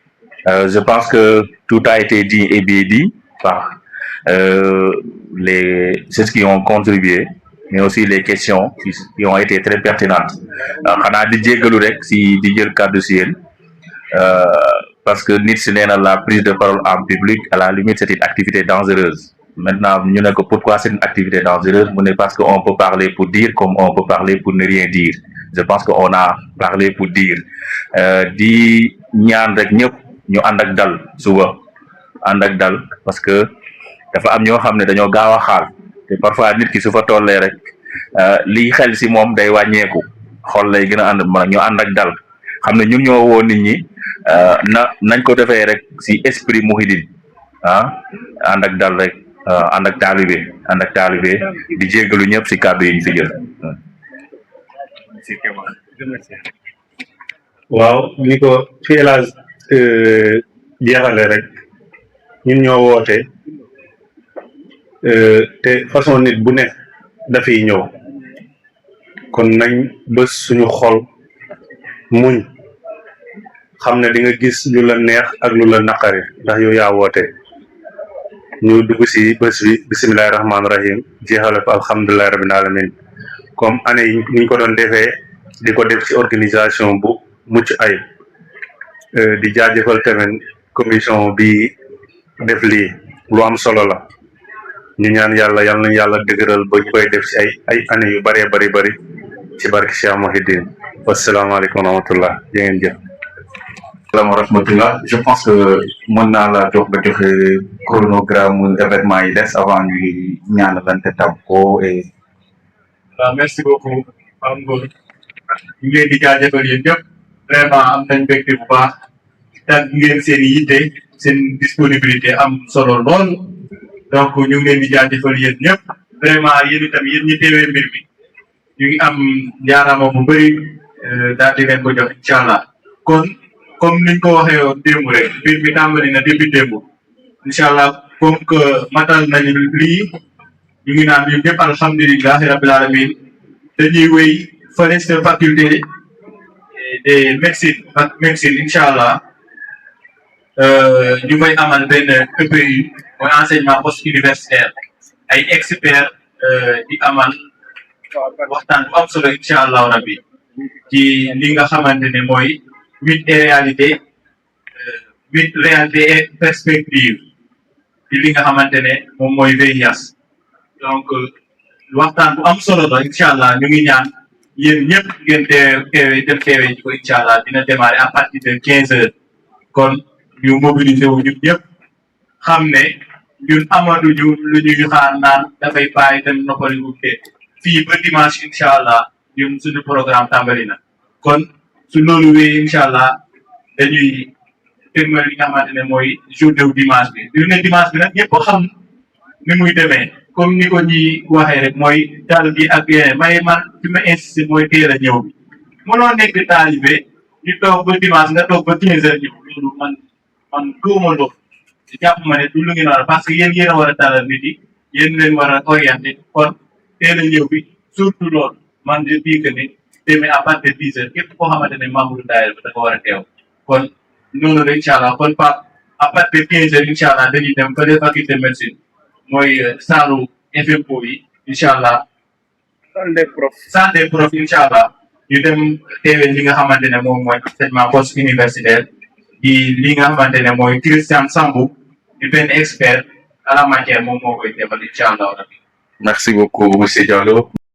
Je pense que tout a été dit et bien dit par ceux qui ont contribué, mais aussi les questions qui ont été très pertinentes. Xanaa di jéggalu rek si di jël kàddu si yéen parce que nit si nee na la prise de parole en public à la limite c'est une activité dangereuse. Maintenant ñu ne ko pourquoi c'est une activité dangereuse mu ne parce que on peut parler pour dire comme on peut parler pour ne rien dire. Je pense que on a parlé pour dire di ñaan rek ñëpp ñu ànd ak dal suba ànd ak dal parce que dafa am ñoo xam ne dañoo gaaw a xaal te parfois nit ki su fa tollee rek liy xel si moom day wàññeeku xol lay gën a ànd ñu ànd ak dal xam ne ñun ñoo woo nit ñi nañ ko defee rek si esprit muhidin ànd ak dal rek ànd ak taalibe di jéggalu ñëpp si kàddu yi ñu fi jël.
waaw ni ko fi elage jeexale rek ñun ñoo woote te façon nit bu ne dafiy ñëw kon nañ bés suñu xol muñ xam ne di nga gis lu la neex ak lu la naqari ndax yow yaa woote ñu dugg si bés bi bisimilahi rahmaani rahim jeexale ko alhamdulilahi rabbil alamin comme année yi niñ ko doon defee di ko def ci organisation bu mucc ay di jaajëfal tamit commission bi def lii lu am solo la ñu ñaan yàlla yal nañ yàlla dëgëral ba ñu koy def ci ay année yu bëree bëri ci barke Cheikh Mouhidine wasalaamaaleykum wa rahmatullah jërë ngeen jëf.
Salaam wa rahmatullah. Je pense que mën naa la jox nga joxe chronogramme événement yi des avant ñuy ñaanalante tàggoo et.
waaw merci beaucoup am nga ñu ngi leen di jaajëfal yéen ñëpp vraiment am nañ mbégte bu baax tànn ngeen seen yitte seen disponibilité am solo lool donc ñu ngi leen di jaajëfal yéen ñëpp vraiment yéen itam yéen ñi teewee mbir mi ñu ngi am jaarama bu bëri daal di leen ko jox incha allah kon comme niñ ko waxee woon démb rek mbir mi tàmbali na depuis démb incha allah comme que matal nañu lii. ñu ngi naan ñun ñëpp alhamdulilahi rabbil alamin dañuy wéy fële sa faculté de médecine incha allah ñu may amal benn EPU mooy enseignement post universitaire ay experts di amal waxtaan bu am solo incha allah rabbi ci li nga xamante ne mooy mythe et réalité et perspective ci li nga xamante ne moom mooy VIH. donc waxtaan bu am solo la incha allah ñu ngi ñaan yéen ñëpp ngeen teewee ci ko incha allah dina démarrer à partir de 15 heures kon ñu mobiliser wu ñun ñëpp xam ne ñun amatuñu lu ñuy xaar naan dafay bàyyi te noppaliku te fii ba dimanche incha allah ñun suñu programme tàmbali na kon su loolu wéyee incha allah dañuy terminer li nga xamante ne mooy journée wu dimanche bi journée dimanche bi nag ñëpp xam ni muy demee. comme ni ko ñi waxee rek mooy dal gi ak yeneen man fi ma insisté mooy teel a ñëw bi mënoo nekk taalibe ñu toog ba dimanche nga toog ba 15 heures ñëw loolu man gëwuma loolu jàpp ma ne du lu ngeen war a parce que yéen a war a talal nit yi yéen leen war a orienté kon teel a ñëw bi surtout loolu man je dis que ni demee à partir de 10 heures képp koo xamante ne membre daayira bi dafa war a teew kon noonu la incha allah kon Pape à partir de 15 heures incha allah dañuy dem fa faculté de médecine mooy saalu FMPO yi incha allah salle des profs incha allah ñu dem teewee li nga xamante ne moom mooy enseignement post universitaire di li nga xamante ne mooy Christian Sambou di benn expert à la matière moom moo koy defal incha allah.
Merci beaucoup monsieur Diallo.